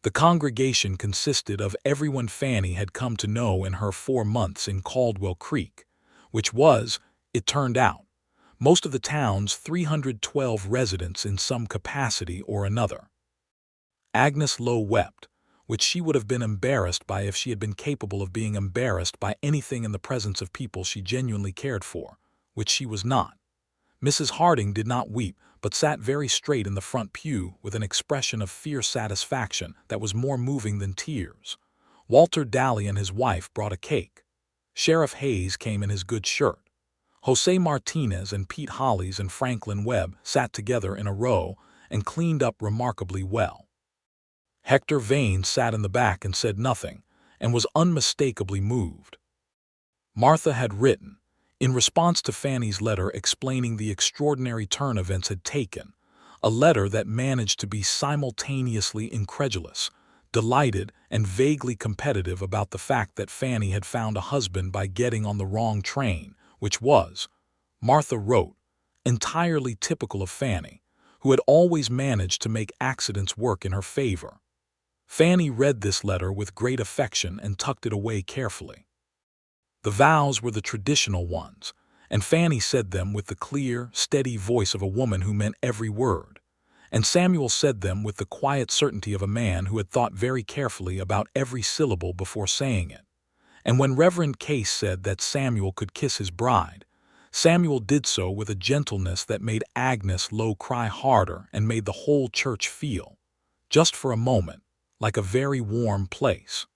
The congregation consisted of everyone Fannie had come to know in her 4 months in Caldwell Creek, which was, it turned out, most of the town's 312 residents in some capacity or another. Agnes Lowe wept, which she would have been embarrassed by if she had been capable of being embarrassed by anything in the presence of people she genuinely cared for, which she was not. Mrs. Harding did not weep, but sat very straight in the front pew with an expression of fierce satisfaction that was more moving than tears. Walter Daly and his wife brought a cake. Sheriff Hayes came in his good shirt. Jose Martinez and Pete Hollies and Franklin Webb sat together in a row and cleaned up remarkably well. Hector Vane sat in the back and said nothing, and was unmistakably moved. Martha had written, in response to Fannie's letter explaining the extraordinary turn events had taken, a letter that managed to be simultaneously incredulous, delighted, and vaguely competitive about the fact that Fannie had found a husband by getting on the wrong train, which was, Martha wrote, entirely typical of Fannie, who had always managed to make accidents work in her favor. Fannie read this letter with great affection and tucked it away carefully. The vows were the traditional ones, and Fannie said them with the clear, steady voice of a woman who meant every word, and Samuel said them with the quiet certainty of a man who had thought very carefully about every syllable before saying it. And when Reverend Case said that Samuel could kiss his bride, Samuel did so with a gentleness that made Agnes Lowe cry harder and made the whole church feel, just for a moment, like a very warm place.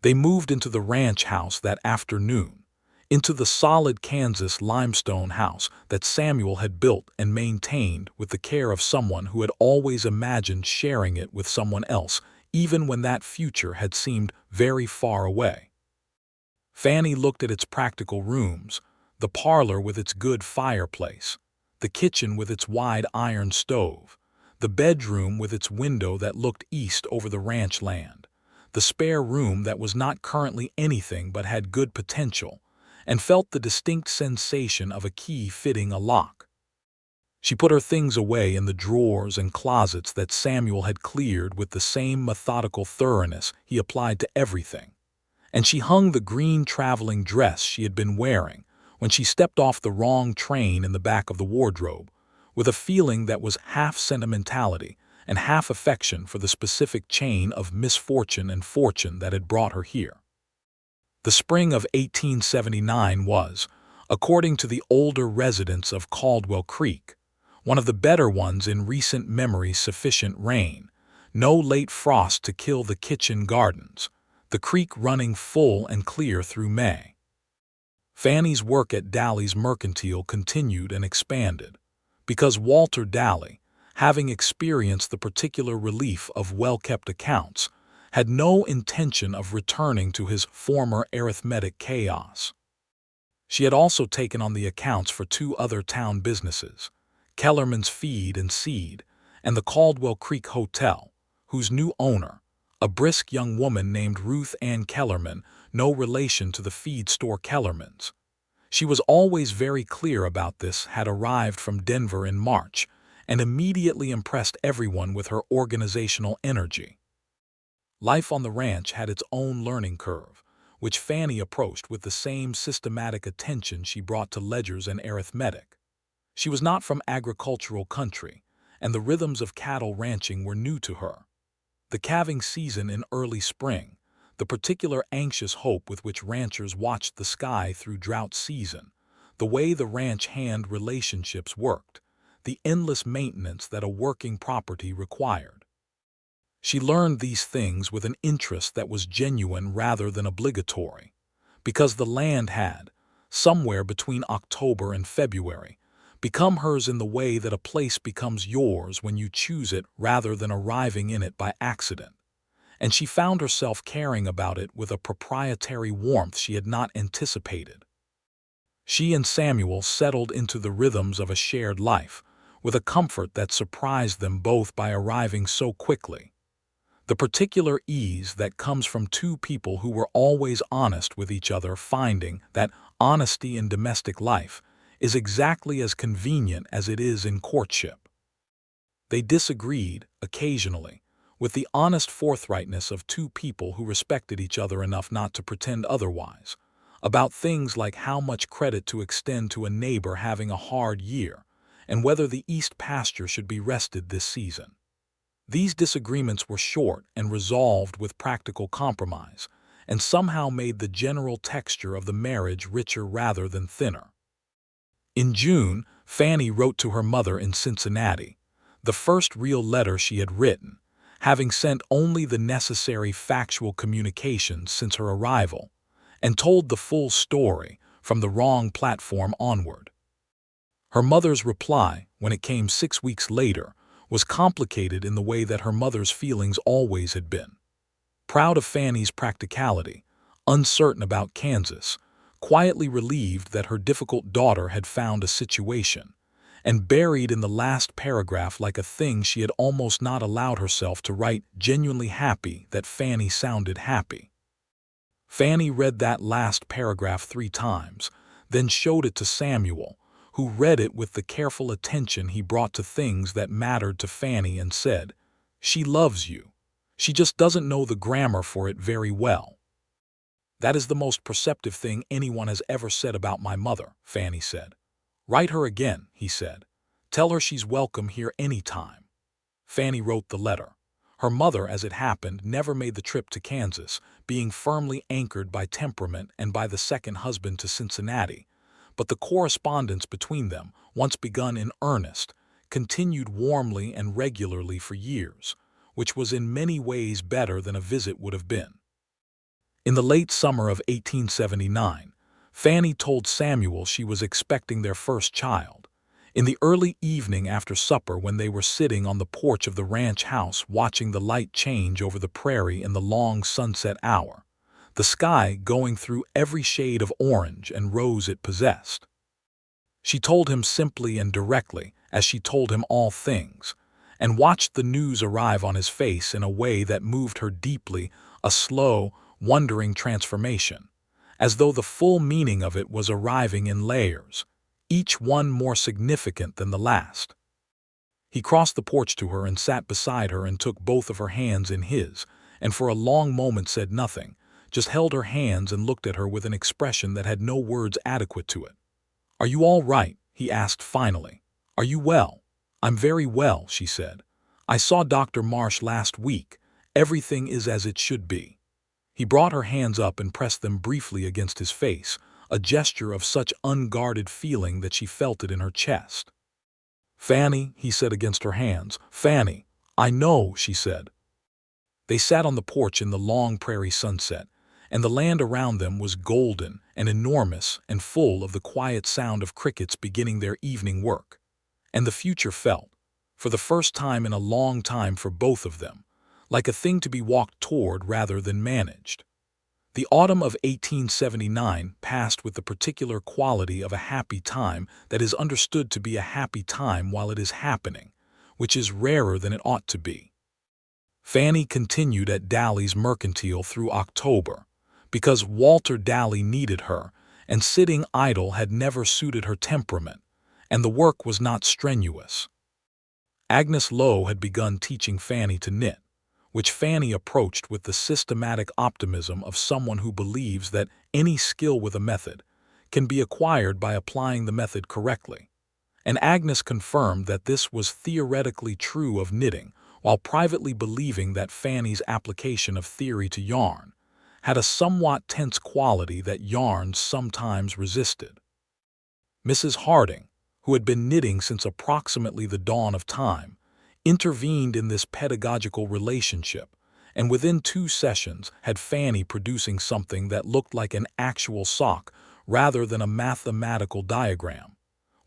They moved into the ranch house that afternoon, into the solid Kansas limestone house that Samuel had built and maintained with the care of someone who had always imagined sharing it with someone else, even when that future had seemed very far away. Fannie looked at its practical rooms, the parlor with its good fireplace, the kitchen with its wide iron stove, the bedroom with its window that looked east over the ranch land, the spare room that was not currently anything but had good potential, and felt the distinct sensation of a key fitting a lock. She put her things away in the drawers and closets that Samuel had cleared with the same methodical thoroughness he applied to everything, and she hung the green traveling dress she had been wearing when she stepped off the wrong train in the back of the wardrobe, with a feeling that was half sentimentality and half affection for the specific chain of misfortune and fortune that had brought her here. The spring of 1879 was, according to the older residents of Caldwell Creek, one of the better ones in recent memory. Sufficient rain, no late frost to kill the kitchen gardens, the creek running full and clear through May. Fannie's work at Daly's Mercantile continued and expanded, because Walter Daly, having experienced the particular relief of well-kept accounts, had no intention of returning to his former arithmetic chaos. She had also taken on the accounts for 2 other town businesses, Kellerman's Feed and Seed, and the Caldwell Creek Hotel, whose new owner, a brisk young woman named Ruth Ann Kellerman, no relation to the feed store Kellerman's. She was always very clear about this, had arrived from Denver in March, and immediately impressed everyone with her organizational energy. Life on the ranch had its own learning curve, which Fannie approached with the same systematic attention she brought to ledgers and arithmetic. She was not from agricultural country, and the rhythms of cattle ranching were new to her. The calving season in early spring, the particular anxious hope with which ranchers watched the sky through drought season, the way the ranch-hand relationships worked, the endless maintenance that a working property required. She learned these things with an interest that was genuine rather than obligatory, because the land had, somewhere between October and February, become hers in the way that a place becomes yours when you choose it rather than arriving in it by accident, and she found herself caring about it with a proprietary warmth she had not anticipated. She and Samuel settled into the rhythms of a shared life, with a comfort that surprised them both by arriving so quickly. The particular ease that comes from two people who were always honest with each other, finding that honesty in domestic life is exactly as convenient as it is in courtship. They disagreed, occasionally, with the honest forthrightness of two people who respected each other enough not to pretend otherwise, about things like how much credit to extend to a neighbor having a hard year, and whether the east pasture should be rested this season. These disagreements were short and resolved with practical compromise, and somehow made the general texture of the marriage richer rather than thinner. In June, Fannie wrote to her mother in Cincinnati, the first real letter she had written, having sent only the necessary factual communications since her arrival, and told the full story from the wrong platform onward. Her mother's reply, when it came 6 weeks later, was complicated in the way that her mother's feelings always had been. Proud of Fannie's practicality, uncertain about Kansas, quietly relieved that her difficult daughter had found a situation, and buried in the last paragraph like a thing she had almost not allowed herself to write, genuinely happy that Fannie sounded happy. Fannie read that last paragraph 3 times, then showed it to Samuel, who read it with the careful attention he brought to things that mattered to Fannie and said, "She loves you. She just doesn't know the grammar for it very well." "That is the most perceptive thing anyone has ever said about my mother," Fannie said. "Write her again," he said. "Tell her she's welcome here any time." Fannie wrote the letter. Her mother, as it happened, never made the trip to Kansas, being firmly anchored by temperament and by the second husband to Cincinnati, but the correspondence between them, once begun in earnest, continued warmly and regularly for years, which was in many ways better than a visit would have been. In the late summer of 1879, Fannie told Samuel she was expecting their first child. In the early evening after supper, when they were sitting on the porch of the ranch house watching the light change over the prairie in the long sunset hour, the sky going through every shade of orange and rose it possessed. She told him simply and directly, as she told him all things, and watched the news arrive on his face in a way that moved her deeply, a slow, wondering transformation, as though the full meaning of it was arriving in layers, each one more significant than the last. He crossed the porch to her and sat beside her and took both of her hands in his, and for a long moment said nothing, just held her hands and looked at her with an expression that had no words adequate to it. "Are you all right?" he asked finally. "Are you well?" "I'm very well," she said. "I saw Dr. Marsh last week. Everything is as it should be." He brought her hands up and pressed them briefly against his face, a gesture of such unguarded feeling that she felt it in her chest. "Fannie," he said against her hands. "Fannie." "I know," she said. They sat on the porch in the long prairie sunset, and the land around them was golden and enormous and full of the quiet sound of crickets beginning their evening work. And the future felt, for the first time in a long time for both of them, like a thing to be walked toward rather than managed. The autumn of 1879 passed with the particular quality of a happy time that is understood to be a happy time while it is happening, which is rarer than it ought to be. Fannie continued at Daly's Mercantile through October, because Walter Daly needed her, and sitting idle had never suited her temperament, and the work was not strenuous. Agnes Lowe had begun teaching Fannie to knit, which Fannie approached with the systematic optimism of someone who believes that any skill with a method can be acquired by applying the method correctly, and Agnes confirmed that this was theoretically true of knitting, while privately believing that Fanny's application of theory to yarn had a somewhat tense quality that yarns sometimes resisted. Mrs. Harding, who had been knitting since approximately the dawn of time, intervened in this pedagogical relationship, and within 2 sessions had Fanny producing something that looked like an actual sock rather than a mathematical diagram,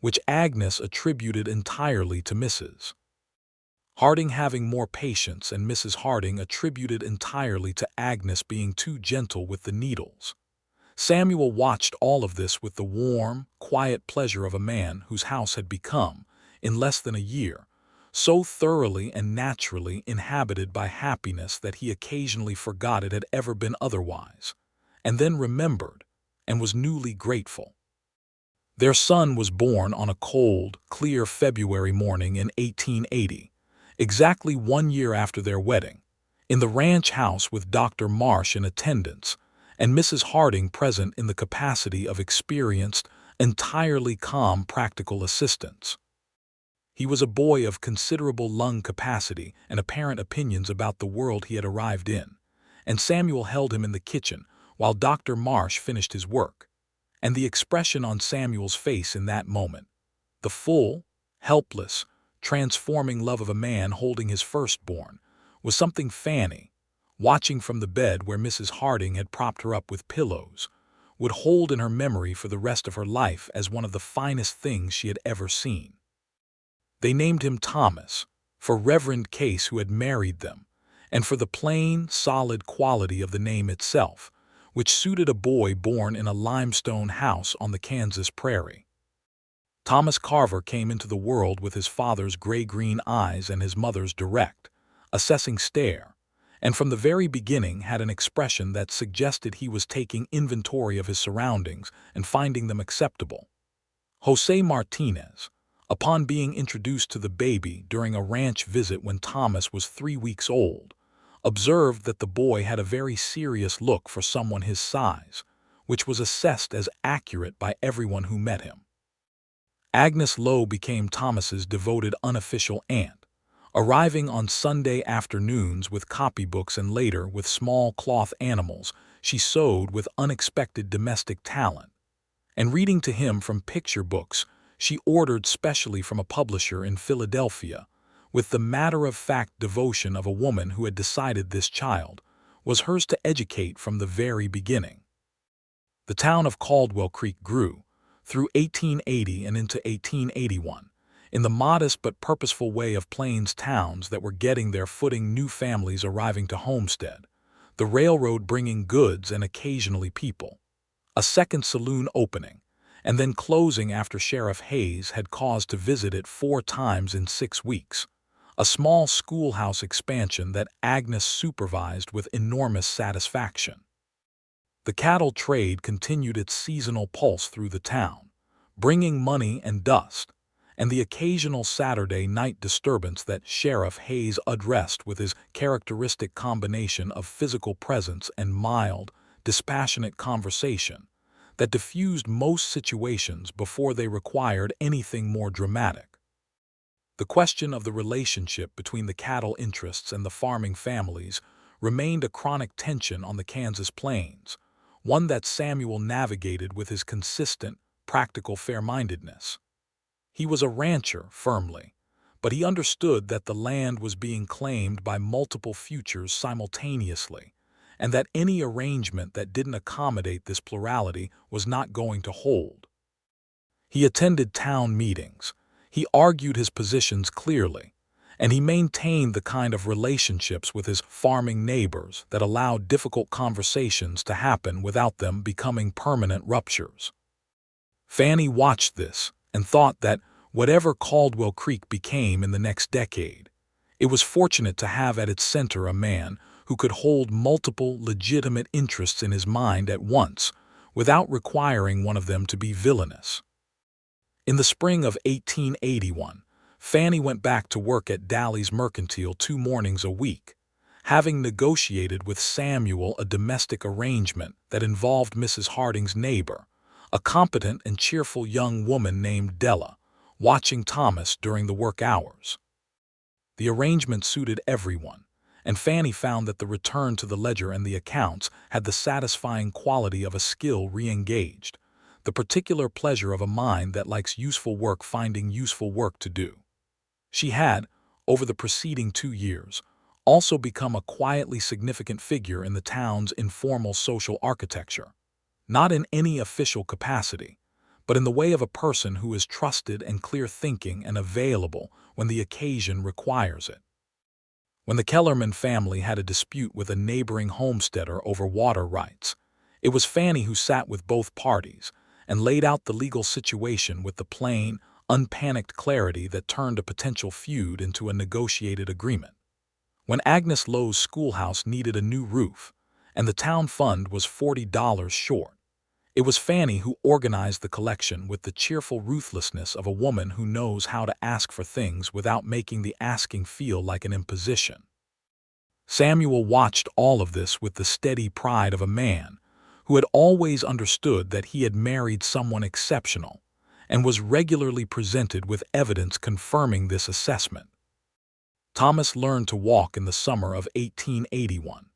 which Agnes attributed entirely to Mrs. Harding having more patience, and Mrs. Harding attributed entirely to Agnes being too gentle with the needles. Samuel watched all of this with the warm, quiet pleasure of a man whose house had become, in less than a year, so thoroughly and naturally inhabited by happiness that he occasionally forgot it had ever been otherwise, and then remembered, and was newly grateful. Their son was born on a cold, clear February morning in 1880, exactly 1 year after their wedding, in the ranch house with Dr. Marsh in attendance, and Mrs. Harding present in the capacity of experienced, entirely calm practical assistance. He was a boy of considerable lung capacity and apparent opinions about the world he had arrived in, and Samuel held him in the kitchen while Dr. Marsh finished his work. And the expression on Samuel's face in that moment, the full, helpless, transforming love of a man holding his firstborn, was something Fanny, watching from the bed where Mrs. Harding had propped her up with pillows, would hold in her memory for the rest of her life as one of the finest things she had ever seen. They named him Thomas, for Reverend Case who had married them, and for the plain, solid quality of the name itself, which suited a boy born in a limestone house on the Kansas prairie. Thomas Carver came into the world with his father's gray-green eyes and his mother's direct, assessing stare, and from the very beginning had an expression that suggested he was taking inventory of his surroundings and finding them acceptable. Jose Martinez, upon being introduced to the baby during a ranch visit when Thomas was 3 weeks old, observed that the boy had a very serious look for someone his size, which was assessed as accurate by everyone who met him. Agnes Lowe became Thomas's devoted unofficial aunt, arriving on Sunday afternoons with copybooks and later with small cloth animals she sewed with unexpected domestic talent, and reading to him from picture books she ordered specially from a publisher in Philadelphia, with the matter-of-fact devotion of a woman who had decided this child was hers to educate from the very beginning. The town of Caldwell Creek grew, through 1880 and into 1881, in the modest but purposeful way of plains towns that were getting their footing, new families arriving to homestead, the railroad bringing goods and occasionally people, a second saloon opening, and then closing after Sheriff Hayes had caused to visit it 4 times in 6 weeks, a small schoolhouse expansion that Agnes supervised with enormous satisfaction. The cattle trade continued its seasonal pulse through the town, bringing money and dust, and the occasional Saturday night disturbance that Sheriff Hayes addressed with his characteristic combination of physical presence and mild, dispassionate conversation that diffused most situations before they required anything more dramatic. The question of the relationship between the cattle interests and the farming families remained a chronic tension on the Kansas plains, one that Samuel navigated with his consistent, practical fair-mindedness. He was a rancher, firmly, but he understood that the land was being claimed by multiple futures simultaneously, and that any arrangement that didn't accommodate this plurality was not going to hold. He attended town meetings, he argued his positions clearly, and he maintained the kind of relationships with his farming neighbors that allowed difficult conversations to happen without them becoming permanent ruptures. Fanny watched this and thought that, whatever Caldwell Creek became in the next decade, it was fortunate to have at its center a man who could hold multiple legitimate interests in his mind at once without requiring one of them to be villainous. In the spring of 1881, Fanny went back to work at Daly's Mercantile 2 mornings a week, having negotiated with Samuel a domestic arrangement that involved Mrs. Harding's neighbor, a competent and cheerful young woman named Della, watching Thomas during the work hours. The arrangement suited everyone, and Fannie found that the return to the ledger and the accounts had the satisfying quality of a skill re-engaged, the particular pleasure of a mind that likes useful work finding useful work to do. She had, over the preceding 2 years, also become a quietly significant figure in the town's informal social architecture, not in any official capacity, but in the way of a person who is trusted and clear-thinking and available when the occasion requires it. When the Kellerman family had a dispute with a neighboring homesteader over water rights, it was Fannie who sat with both parties and laid out the legal situation with the plain, unpanicked clarity that turned a potential feud into a negotiated agreement. When Agnes Lowe's schoolhouse needed a new roof, and the town fund was $40 short, it was Fannie who organized the collection with the cheerful ruthlessness of a woman who knows how to ask for things without making the asking feel like an imposition. Samuel watched all of this with the steady pride of a man who had always understood that he had married someone exceptional and was regularly presented with evidence confirming this assessment. Thomas learned to walk in the summer of 1881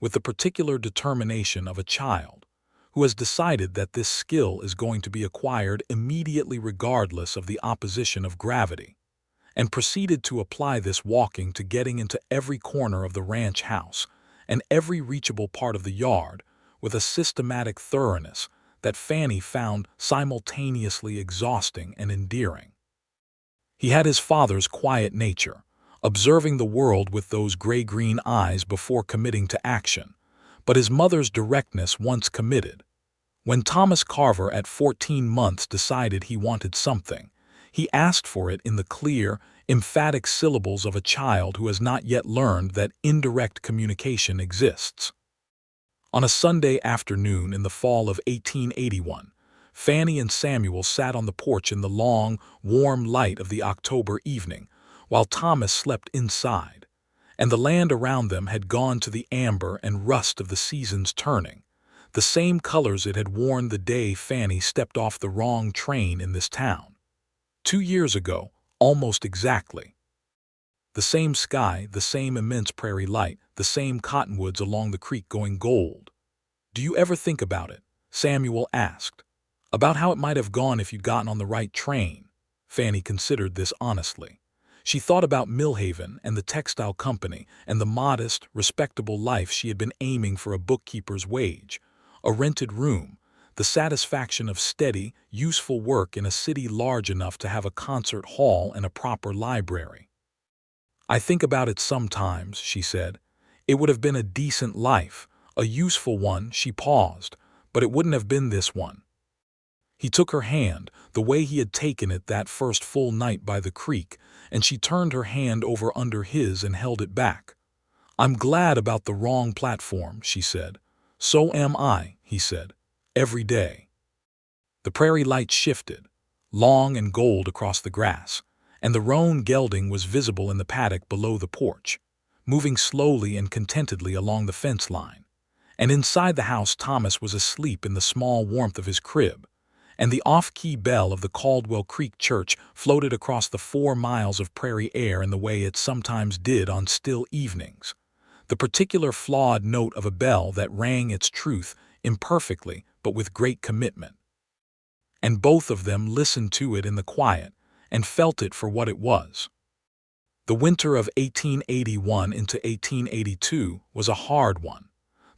with the particular determination of a child who has decided that this skill is going to be acquired immediately regardless of the opposition of gravity, and proceeded to apply this walking to getting into every corner of the ranch house and every reachable part of the yard with a systematic thoroughness that Fannie found simultaneously exhausting and endearing. He had his father's quiet nature, observing the world with those gray-green eyes before committing to action, but his mother's directness once committed. When Thomas Carver at 14 months decided he wanted something, he asked for it in the clear, emphatic syllables of a child who has not yet learned that indirect communication exists. On a Sunday afternoon in the fall of 1881, Fannie and Samuel sat on the porch in the long, warm light of the October evening, while Thomas slept inside, and the land around them had gone to the amber and rust of the season's turning, the same colors it had worn the day Fannie stepped off the wrong train in this town. 2 years ago, almost exactly. The same sky, the same immense prairie light, the same cottonwoods along the creek going gold. "Do you ever think about it?" Samuel asked. "About how it might have gone if you'd gotten on the right train?" Fannie considered this honestly. She thought about Millhaven and the textile company and the modest, respectable life she had been aiming for, a bookkeeper's wage, a rented room, the satisfaction of steady, useful work in a city large enough to have a concert hall and a proper library. "I think about it sometimes," she said. "It would have been a decent life, a useful one." She paused, "but it wouldn't have been this one." He took her hand, the way he had taken it that first full night by the creek, and she turned her hand over under his and held it back. "I'm glad about the wrong platform," she said. "So am I," he said, "every day." The prairie light shifted, long and gold across the grass, and the roan gelding was visible in the paddock below the porch, moving slowly and contentedly along the fence line. And inside the house Thomas was asleep in the small warmth of his crib, and the off-key bell of the Caldwell Creek church floated across the 4 miles of prairie air in the way it sometimes did on still evenings, the particular flawed note of a bell that rang its truth imperfectly but with great commitment. And both of them listened to it in the quiet and felt it for what it was. The winter of 1881 into 1882 was a hard one,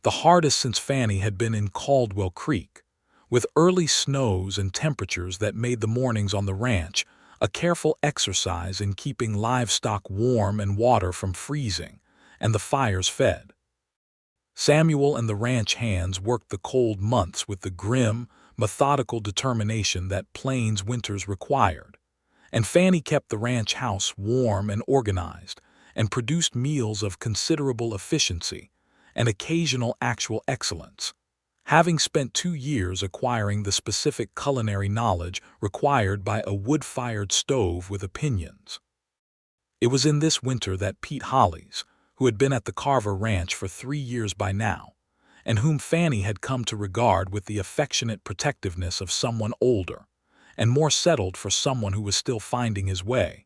the hardest since Fannie had been in Caldwell Creek, with early snows and temperatures that made the mornings on the ranch a careful exercise in keeping livestock warm and water from freezing, and the fires fed. Samuel and the ranch hands worked the cold months with the grim, methodical determination that plains winters required, and Fannie kept the ranch house warm and organized, and produced meals of considerable efficiency and occasional actual excellence, having spent 2 years acquiring the specific culinary knowledge required by a wood-fired stove with opinions. It was in this winter that Pete Hollis, who had been at the Carver Ranch for 3 years by now, and whom Fannie had come to regard with the affectionate protectiveness of someone older, and more settled for someone who was still finding his way,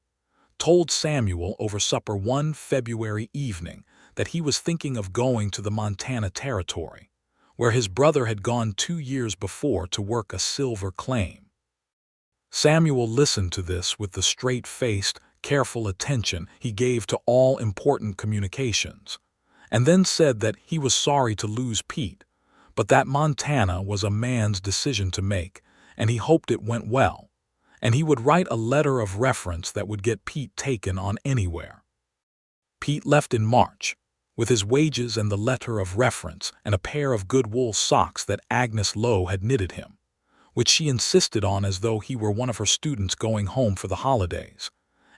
told Samuel over supper one February evening that he was thinking of going to the Montana Territory, where his brother had gone 2 years before to work a silver claim. Samuel listened to this with the straight-faced, careful attention he gave to all important communications, and then said that he was sorry to lose Pete, but that Montana was a man's decision to make, and he hoped it went well, and he would write a letter of reference that would get Pete taken on anywhere. Pete left in March, with his wages and the letter of reference and a pair of good wool socks that Agnes Lowe had knitted him, which she insisted on as though he were one of her students going home for the holidays.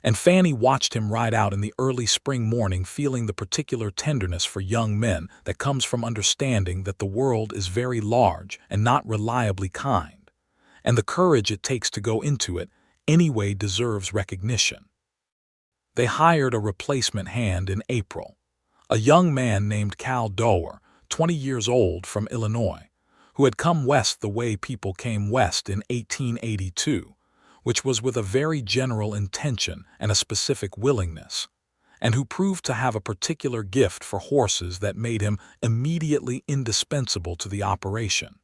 And Fannie watched him ride out in the early spring morning, feeling the particular tenderness for young men that comes from understanding that the world is very large and not reliably kind, and the courage it takes to go into it anyway deserves recognition. They hired a replacement hand in April, a young man named Caldwell, 20 years old, from Illinois, who had come west the way people came west in 1882, which was with a very general intention and a specific willingness, and who proved to have a particular gift for horses that made him immediately indispensable to the operation.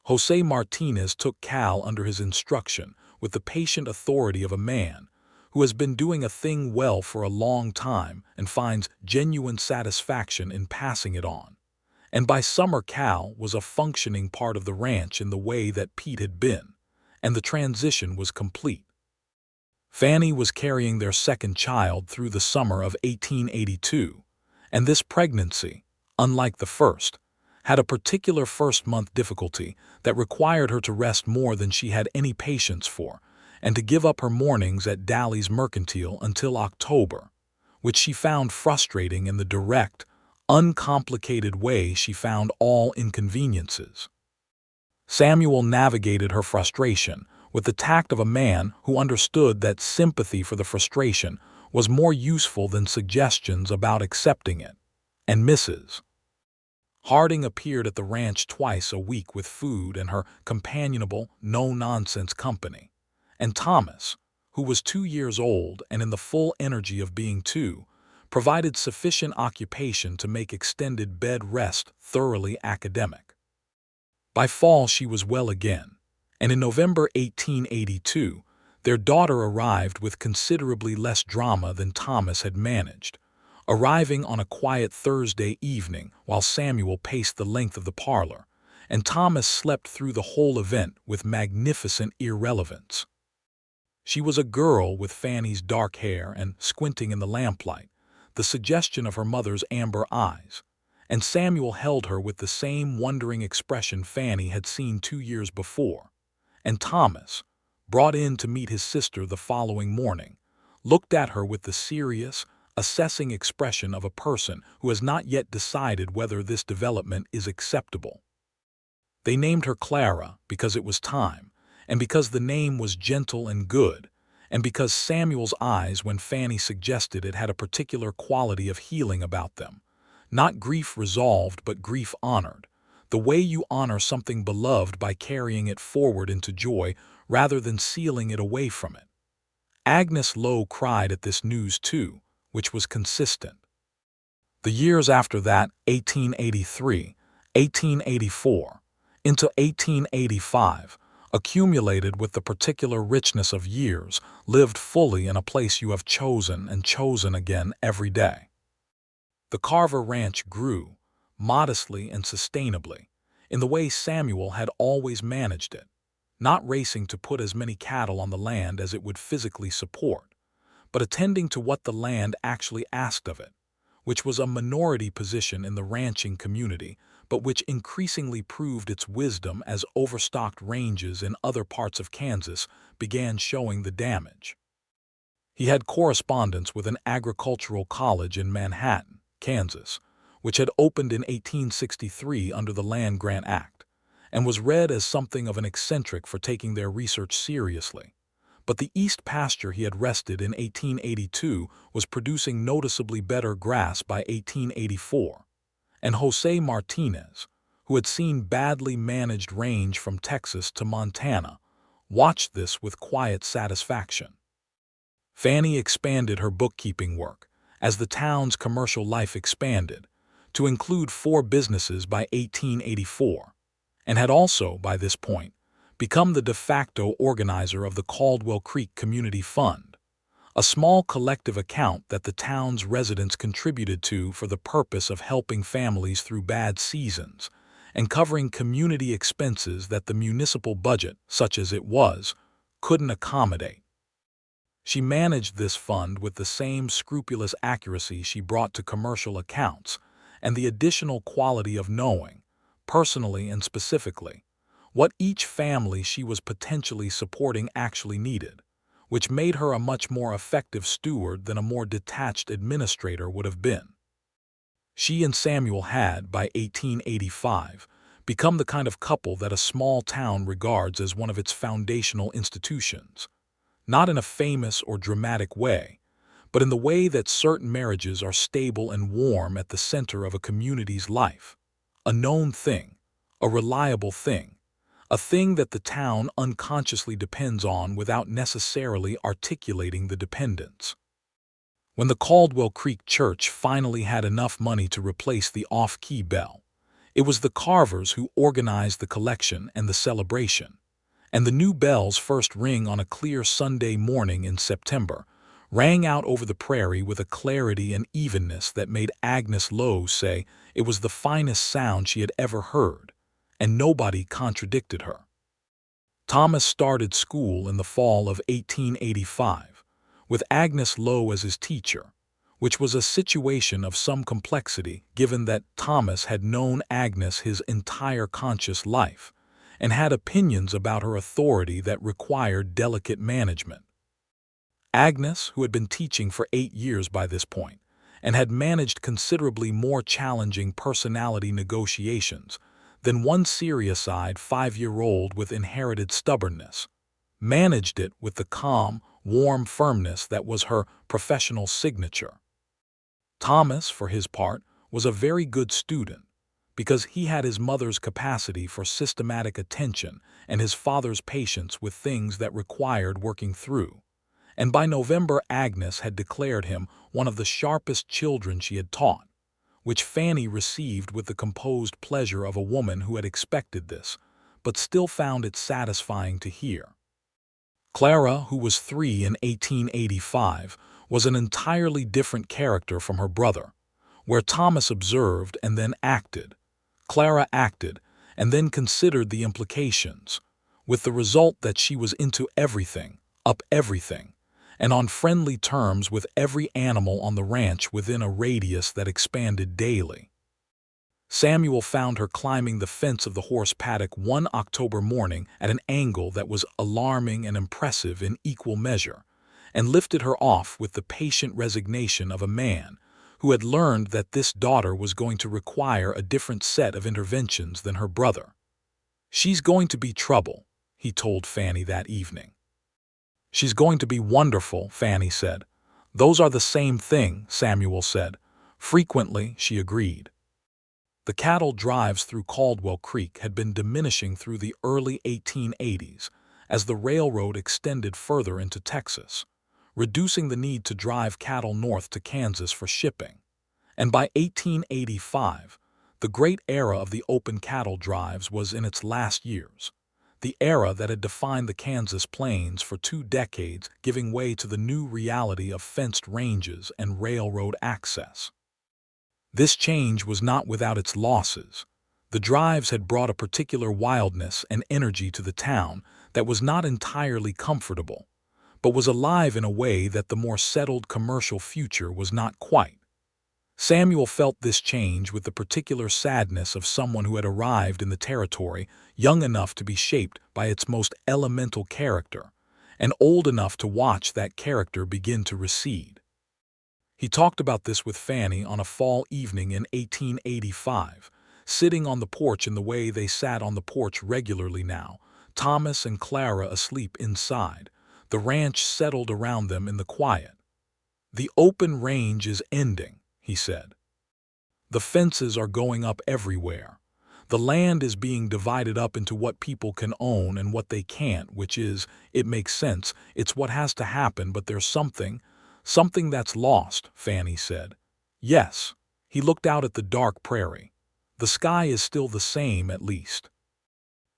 Jose Martinez took Cal under his instruction with the patient authority of a man who has been doing a thing well for a long time and finds genuine satisfaction in passing it on. And by summer Cal was a functioning part of the ranch in the way that Pete had been, and the transition was complete. Fannie was carrying their second child through the summer of 1882, and this pregnancy, unlike the first, had a particular first-month difficulty that required her to rest more than she had any patience for, and to give up her mornings at Dally's Mercantile until October, which she found frustrating in the direct, uncomplicated way she found all inconveniences. Samuel navigated her frustration with the tact of a man who understood that sympathy for the frustration was more useful than suggestions about accepting it, and Mrs. Harding appeared at the ranch twice a week with food and her companionable, no-nonsense company, and Thomas, who was 2 years old and in the full energy of being 2, provided sufficient occupation to make extended bed rest thoroughly academic. By fall she was well again, and in November 1882 their daughter arrived with considerably less drama than Thomas had managed, arriving on a quiet Thursday evening while Samuel paced the length of the parlor, and Thomas slept through the whole event with magnificent irrelevance. She was a girl with Fannie's dark hair and, squinting in the lamplight, the suggestion of her mother's amber eyes, and Samuel held her with the same wondering expression Fannie had seen 2 years before, and Thomas, brought in to meet his sister the following morning, looked at her with the serious, assessing expression of a person who has not yet decided whether this development is acceptable. They named her Clara because it was time, and because the name was gentle and good, and because Samuel's eyes when Fannie suggested it had a particular quality of healing about them, not grief resolved but grief honored, the way you honor something beloved by carrying it forward into joy rather than sealing it away from it. Agnes Lowe cried at this news too, which was consistent. The years after that, 1883, 1884, into 1885, accumulated with the particular richness of years lived fully in a place you have chosen and chosen again every day. The Carver Ranch grew, modestly and sustainably, in the way Samuel had always managed it, not racing to put as many cattle on the land as it would physically support, but attending to what the land actually asked of it, which was a minority position in the ranching community, but which increasingly proved its wisdom as overstocked ranges in other parts of Kansas began showing the damage. He had correspondence with an agricultural college in Manhattan, Kansas, which had opened in 1863 under the Land Grant Act, and was read as something of an eccentric for taking their research seriously. But the east pasture he had rested in 1882 was producing noticeably better grass by 1884, and Jose Martinez, who had seen badly managed range from Texas to Montana, watched this with quiet satisfaction. Fannie expanded her bookkeeping work as the town's commercial life expanded to include 4 businesses by 1884, and had also, by this point, become the de facto organizer of the Caldwell Creek Community Fund, a small collective account that the town's residents contributed to for the purpose of helping families through bad seasons and covering community expenses that the municipal budget, such as it was, couldn't accommodate. She managed this fund with the same scrupulous accuracy she brought to commercial accounts, and the additional quality of knowing, personally and specifically, what each family she was potentially supporting actually needed, which made her a much more effective steward than a more detached administrator would have been. She and Samuel had, by 1885, become the kind of couple that a small town regards as one of its foundational institutions, not in a famous or dramatic way, but in the way that certain marriages are stable and warm at the center of a community's life, a known thing, a reliable thing, a thing that the town unconsciously depends on without necessarily articulating the dependence. When the Caldwell Creek Church finally had enough money to replace the off-key bell, it was the Carvers who organized the collection and the celebration, and the new bell's first ring on a clear Sunday morning in September rang out over the prairie with a clarity and evenness that made Agnes Lowe say it was the finest sound she had ever heard, and nobody contradicted her. Thomas started school in the fall of 1885, with Agnes Lowe as his teacher, which was a situation of some complexity given that Thomas had known Agnes his entire conscious life and had opinions about her authority that required delicate management. Agnes, who had been teaching for 8 years by this point, and had managed considerably more challenging personality negotiations than one serious-eyed 5-year-old with inherited stubbornness, managed it with the calm, warm firmness that was her professional signature. Thomas, for his part, was a very good student, because he had his mother's capacity for systematic attention and his father's patience with things that required working through, and by November Agnes had declared him one of the sharpest children she had taught, which Fannie received with the composed pleasure of a woman who had expected this, but still found it satisfying to hear. Clara, who was 3 in 1885, was an entirely different character from her brother. Where Thomas observed and then acted, Clara acted and then considered the implications, with the result that she was into everything, up everything, and on friendly terms with every animal on the ranch within a radius that expanded daily. Samuel found her climbing the fence of the horse paddock one October morning at an angle that was alarming and impressive in equal measure, and lifted her off with the patient resignation of a man who had learned that this daughter was going to require a different set of interventions than her brother. "She's going to be trouble," he told Fannie that evening. "She's going to be wonderful," Fannie said. "Those are the same thing," Samuel said. Frequently, she agreed. The cattle drives through Caldwell Creek had been diminishing through the early 1880s as the railroad extended further into Texas, reducing the need to drive cattle north to Kansas for shipping, and by 1885, the great era of the open cattle drives was in its last years, the era that had defined the Kansas plains for 2 decades, giving way to the new reality of fenced ranges and railroad access. This change was not without its losses. The drives had brought a particular wildness and energy to the town that was not entirely comfortable, but was alive in a way that the more settled commercial future was not quite. Samuel felt this change with the particular sadness of someone who had arrived in the territory young enough to be shaped by its most elemental character, and old enough to watch that character begin to recede. He talked about this with Fannie on a fall evening in 1885, sitting on the porch in the way they sat on the porch regularly now, Thomas and Clara asleep inside, the ranch settled around them in the quiet. "The open range is ending," he said. "The fences are going up everywhere. The land is being divided up into what people can own and what they can't, which is, it makes sense, it's what has to happen, but there's something that's lost, Fannie said. Yes. He looked out at the dark prairie. The sky is still the same, at least.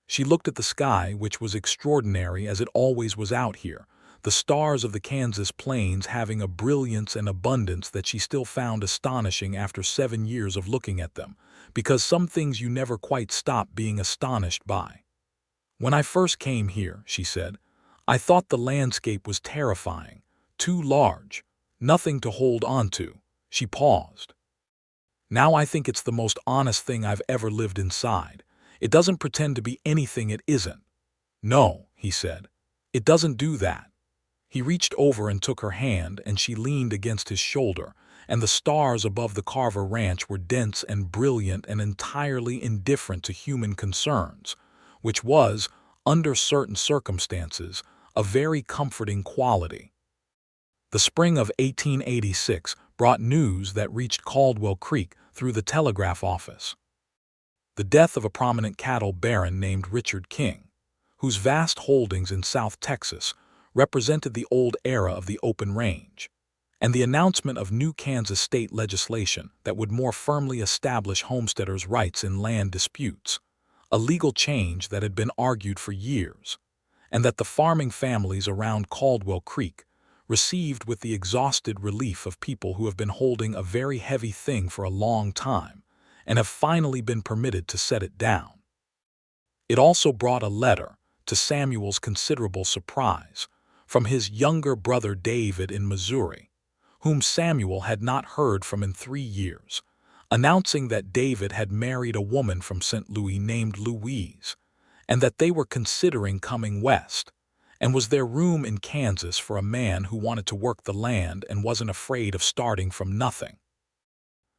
She looked at the sky, which was extraordinary as it always was out here, the stars of the Kansas plains having a brilliance and abundance that she still found astonishing after 7 years of looking at them, because some things you never quite stop being astonished by. When I first came here, she said, I thought the landscape was terrifying, too large, nothing to hold on to. She paused. Now I think it's the most honest thing I've ever lived inside. It doesn't pretend to be anything it isn't. No, he said. It doesn't do that. He reached over and took her hand, and she leaned against his shoulder, and the stars above the Carver Ranch were dense and brilliant and entirely indifferent to human concerns, which was, under certain circumstances, a very comforting quality. The spring of 1886 brought news that reached Caldwell Creek through the telegraph office. The death of a prominent cattle baron named Richard King, whose vast holdings in South Texas represented the old era of the open range, and the announcement of new Kansas state legislation that would more firmly establish homesteaders' rights in land disputes, a legal change that had been argued for years, and that the farming families around Caldwell Creek received with the exhausted relief of people who have been holding a very heavy thing for a long time and have finally been permitted to set it down. It also brought a letter, to Samuel's considerable surprise, from his younger brother David in Missouri, whom Samuel had not heard from in 3 years, announcing that David had married a woman from St. Louis named Louise, and that they were considering coming west, and was there room in Kansas for a man who wanted to work the land and wasn't afraid of starting from nothing.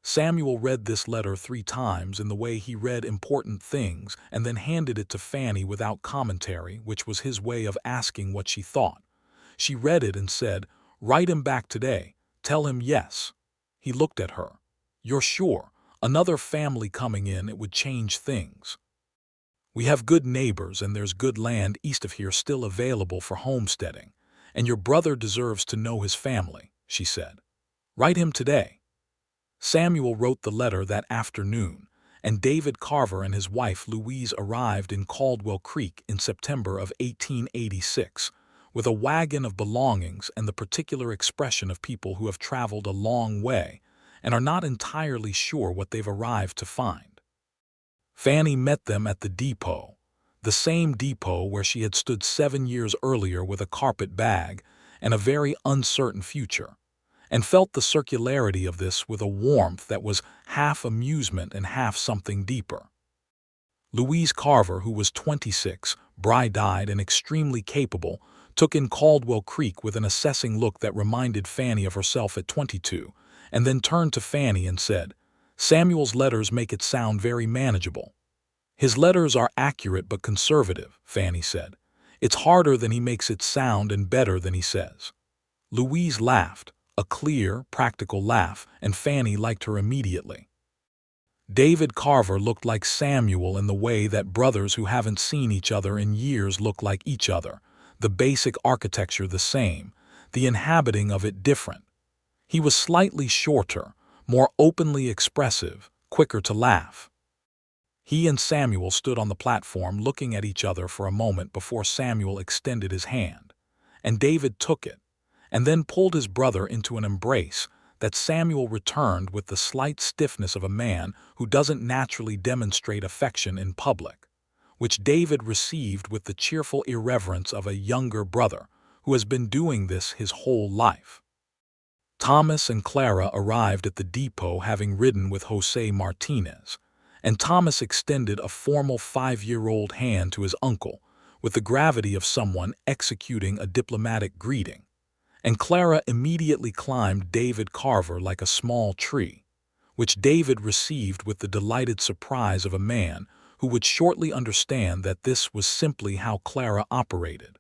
Samuel read this letter 3 times in the way he read important things and then handed it to Fannie without commentary, which was his way of asking what she thought. She read it and said, "Write him back today. Tell him yes." He looked at her. "You're sure? Another family coming in, it would change things. We have good neighbors and there's good land east of here still available for homesteading, and your brother deserves to know his family," she said. "Write him today." Samuel wrote the letter that afternoon, and David Carver and his wife Louise arrived in Caldwell Creek in September of 1886, with a wagon of belongings and the particular expression of people who have traveled a long way and are not entirely sure what they've arrived to find. Fannie met them at the depot, the same depot where she had stood 7 years earlier with a carpet bag and a very uncertain future, and felt the circularity of this with a warmth that was half amusement and half something deeper. Louise Carver, who was 26, bright-eyed and extremely capable, took in Caldwell Creek with an assessing look that reminded Fannie of herself at 22, and then turned to Fannie and said, "Samuel's letters make it sound very manageable." "His letters are accurate but conservative," Fannie said. "It's harder than he makes it sound and better than he says." Louise laughed, a clear, practical laugh, and Fannie liked her immediately. David Carver looked like Samuel in the way that brothers who haven't seen each other in years look like each other, the basic architecture the same, the inhabiting of it different. He was slightly shorter, more openly expressive, quicker to laugh. He and Samuel stood on the platform looking at each other for a moment before Samuel extended his hand, and David took it, and then pulled his brother into an embrace that Samuel returned with the slight stiffness of a man who doesn't naturally demonstrate affection in public, which David received with the cheerful irreverence of a younger brother who has been doing this his whole life. Thomas and Clara arrived at the depot having ridden with Jose Martinez, and Thomas extended a formal 5-year-old hand to his uncle with the gravity of someone executing a diplomatic greeting, and Clara immediately climbed David Carver like a small tree, which David received with the delighted surprise of a man who would shortly understand that this was simply how Clara operated.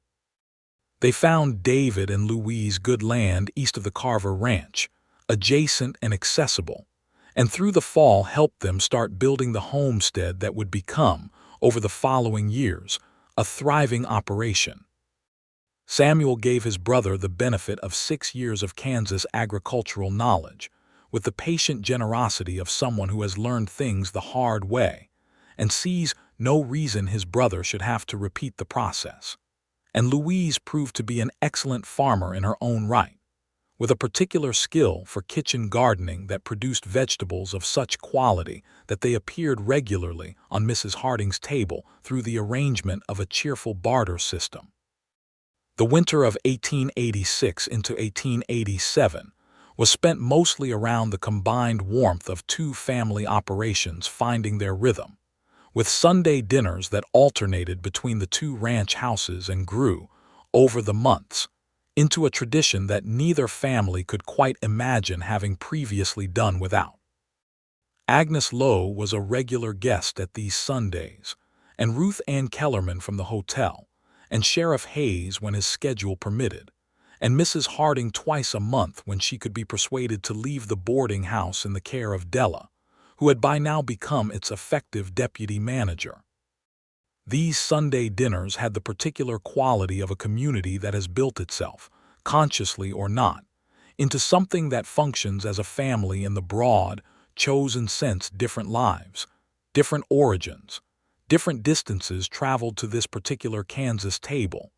They found David and Louise good land east of the Carver Ranch, adjacent and accessible, and through the fall helped them start building the homestead that would become, over the following years, a thriving operation. Samuel gave his brother the benefit of 6 years of Kansas agricultural knowledge, with the patient generosity of someone who has learned things the hard way, and sees no reason his brother should have to repeat the process. And Louise proved to be an excellent farmer in her own right, with a particular skill for kitchen gardening that produced vegetables of such quality that they appeared regularly on Mrs. Harding's table through the arrangement of a cheerful barter system. The winter of 1886 into 1887 was spent mostly around the combined warmth of two family operations finding their rhythm, with Sunday dinners that alternated between the two ranch houses and grew, over the months, into a tradition that neither family could quite imagine having previously done without. Agnes Lowe was a regular guest at these Sundays, and Ruth Ann Kellerman from the hotel, and Sheriff Hayes when his schedule permitted, and Mrs. Harding twice a month when she could be persuaded to leave the boarding house in the care of Della, who had by now become its effective deputy manager. These Sunday dinners had the particular quality of a community that has built itself, consciously or not, into something that functions as a family in the broad, chosen sense. Different lives, different origins, different distances traveled to this particular Kansas table,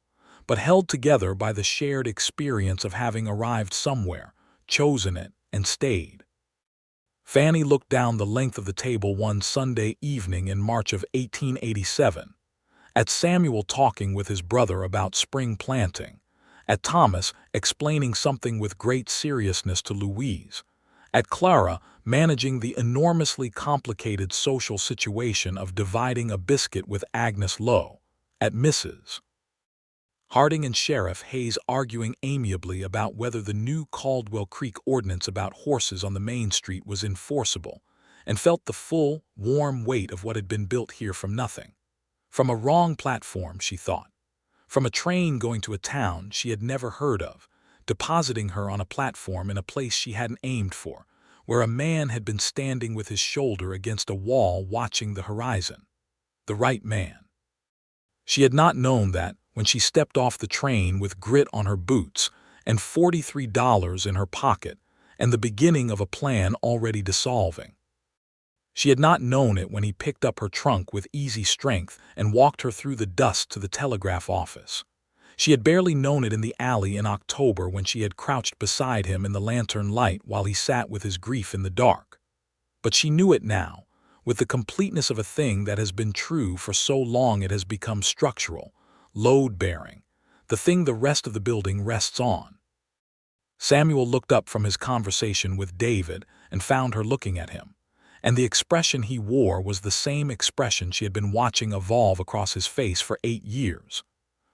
but held together by the shared experience of having arrived somewhere, chosen it, and stayed. Fanny looked down the length of the table one Sunday evening in March of 1887, at Samuel talking with his brother about spring planting, at Thomas explaining something with great seriousness to Louise, at Clara managing the enormously complicated social situation of dividing a biscuit with Agnes Lowe, at Mrs. Harding and Sheriff Hayes arguing amiably about whether the new Caldwell Creek ordinance about horses on the main street was enforceable, and felt the full, warm weight of what had been built here from nothing. From a wrong platform, she thought. From a train going to a town she had never heard of, depositing her on a platform in a place she hadn't aimed for, where a man had been standing with his shoulder against a wall watching the horizon. The right man. She had not known that when she stepped off the train with grit on her boots and $43 in her pocket and the beginning of a plan already dissolving. She had not known it when he picked up her trunk with easy strength and walked her through the dust to the telegraph office. She had barely known it in the alley in October when she had crouched beside him in the lantern light while he sat with his grief in the dark. But she knew it now, with the completeness of a thing that has been true for so long it has become structural, load-bearing, the thing the rest of the building rests on. Samuel looked up from his conversation with David and found her looking at him, and the expression he wore was the same expression she had been watching evolve across his face for 8 years.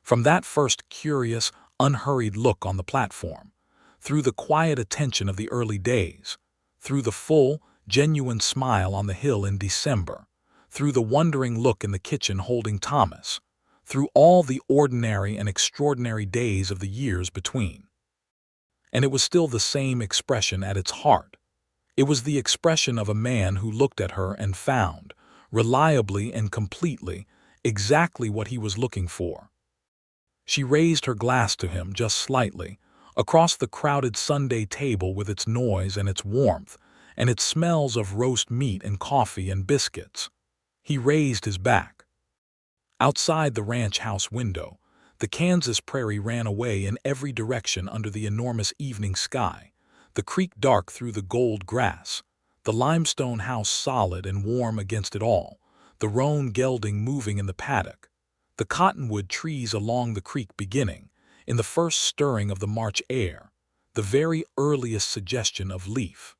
From that first curious, unhurried look on the platform, through the quiet attention of the early days, through the full, genuine smile on the hill in December, through the wondering look in the kitchen holding Thomas, through all the ordinary and extraordinary days of the years between. And it was still the same expression at its heart. It was the expression of a man who looked at her and found, reliably and completely, exactly what he was looking for. She raised her glass to him just slightly, across the crowded Sunday table with its noise and its warmth, and its smells of roast meat and coffee and biscuits. He raised his back. Outside the ranch house window, the Kansas prairie ran away in every direction under the enormous evening sky, the creek dark through the gold grass, the limestone house solid and warm against it all, the roan gelding moving in the paddock, the cottonwood trees along the creek beginning, in the first stirring of the March air, the very earliest suggestion of leaf.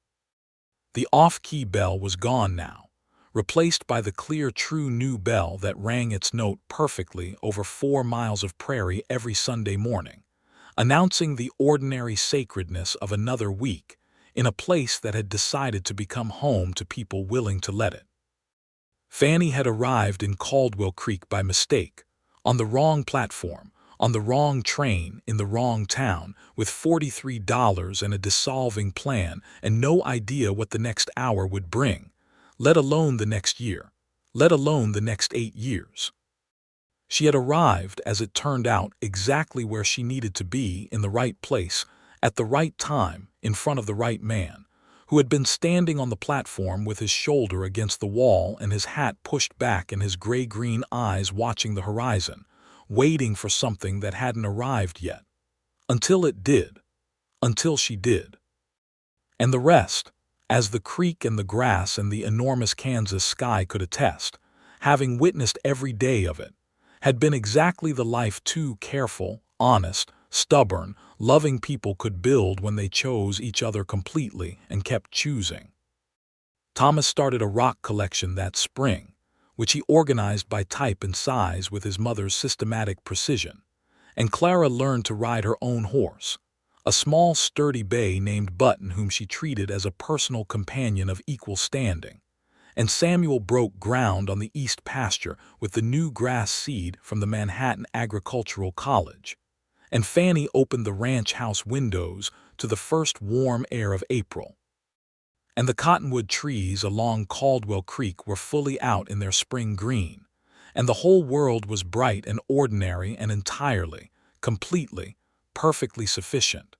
The off-key bell was gone now, replaced by the clear true new bell that rang its note perfectly over 4 miles of prairie every Sunday morning, announcing the ordinary sacredness of another week in a place that had decided to become home to people willing to let it. Fanny had arrived in Caldwell Creek by mistake, on the wrong platform, on the wrong train in the wrong town with $43 and a dissolving plan and no idea what the next hour would bring, let alone the next year, let alone the next 8 years. She had arrived, as it turned out, exactly where she needed to be, in the right place, at the right time, in front of the right man, who had been standing on the platform with his shoulder against the wall and his hat pushed back and his gray-green eyes watching the horizon, waiting for something that hadn't arrived yet. Until it did. Until she did. And the rest, as the creek and the grass and the enormous Kansas sky could attest, having witnessed every day of it, had been exactly the life two careful, honest, stubborn, loving people could build when they chose each other completely and kept choosing. Thomas started a rock collection that spring, which he organized by type and size with his mother's systematic precision, and Clara learned to ride her own horse, a small sturdy bay named Button whom she treated as a personal companion of equal standing. And Samuel broke ground on the east pasture with the new grass seed from the Manhattan Agricultural College, and Fannie opened the ranch house windows to the first warm air of April. And the cottonwood trees along Caldwell Creek were fully out in their spring green, and the whole world was bright and ordinary and entirely, completely, perfectly sufficient.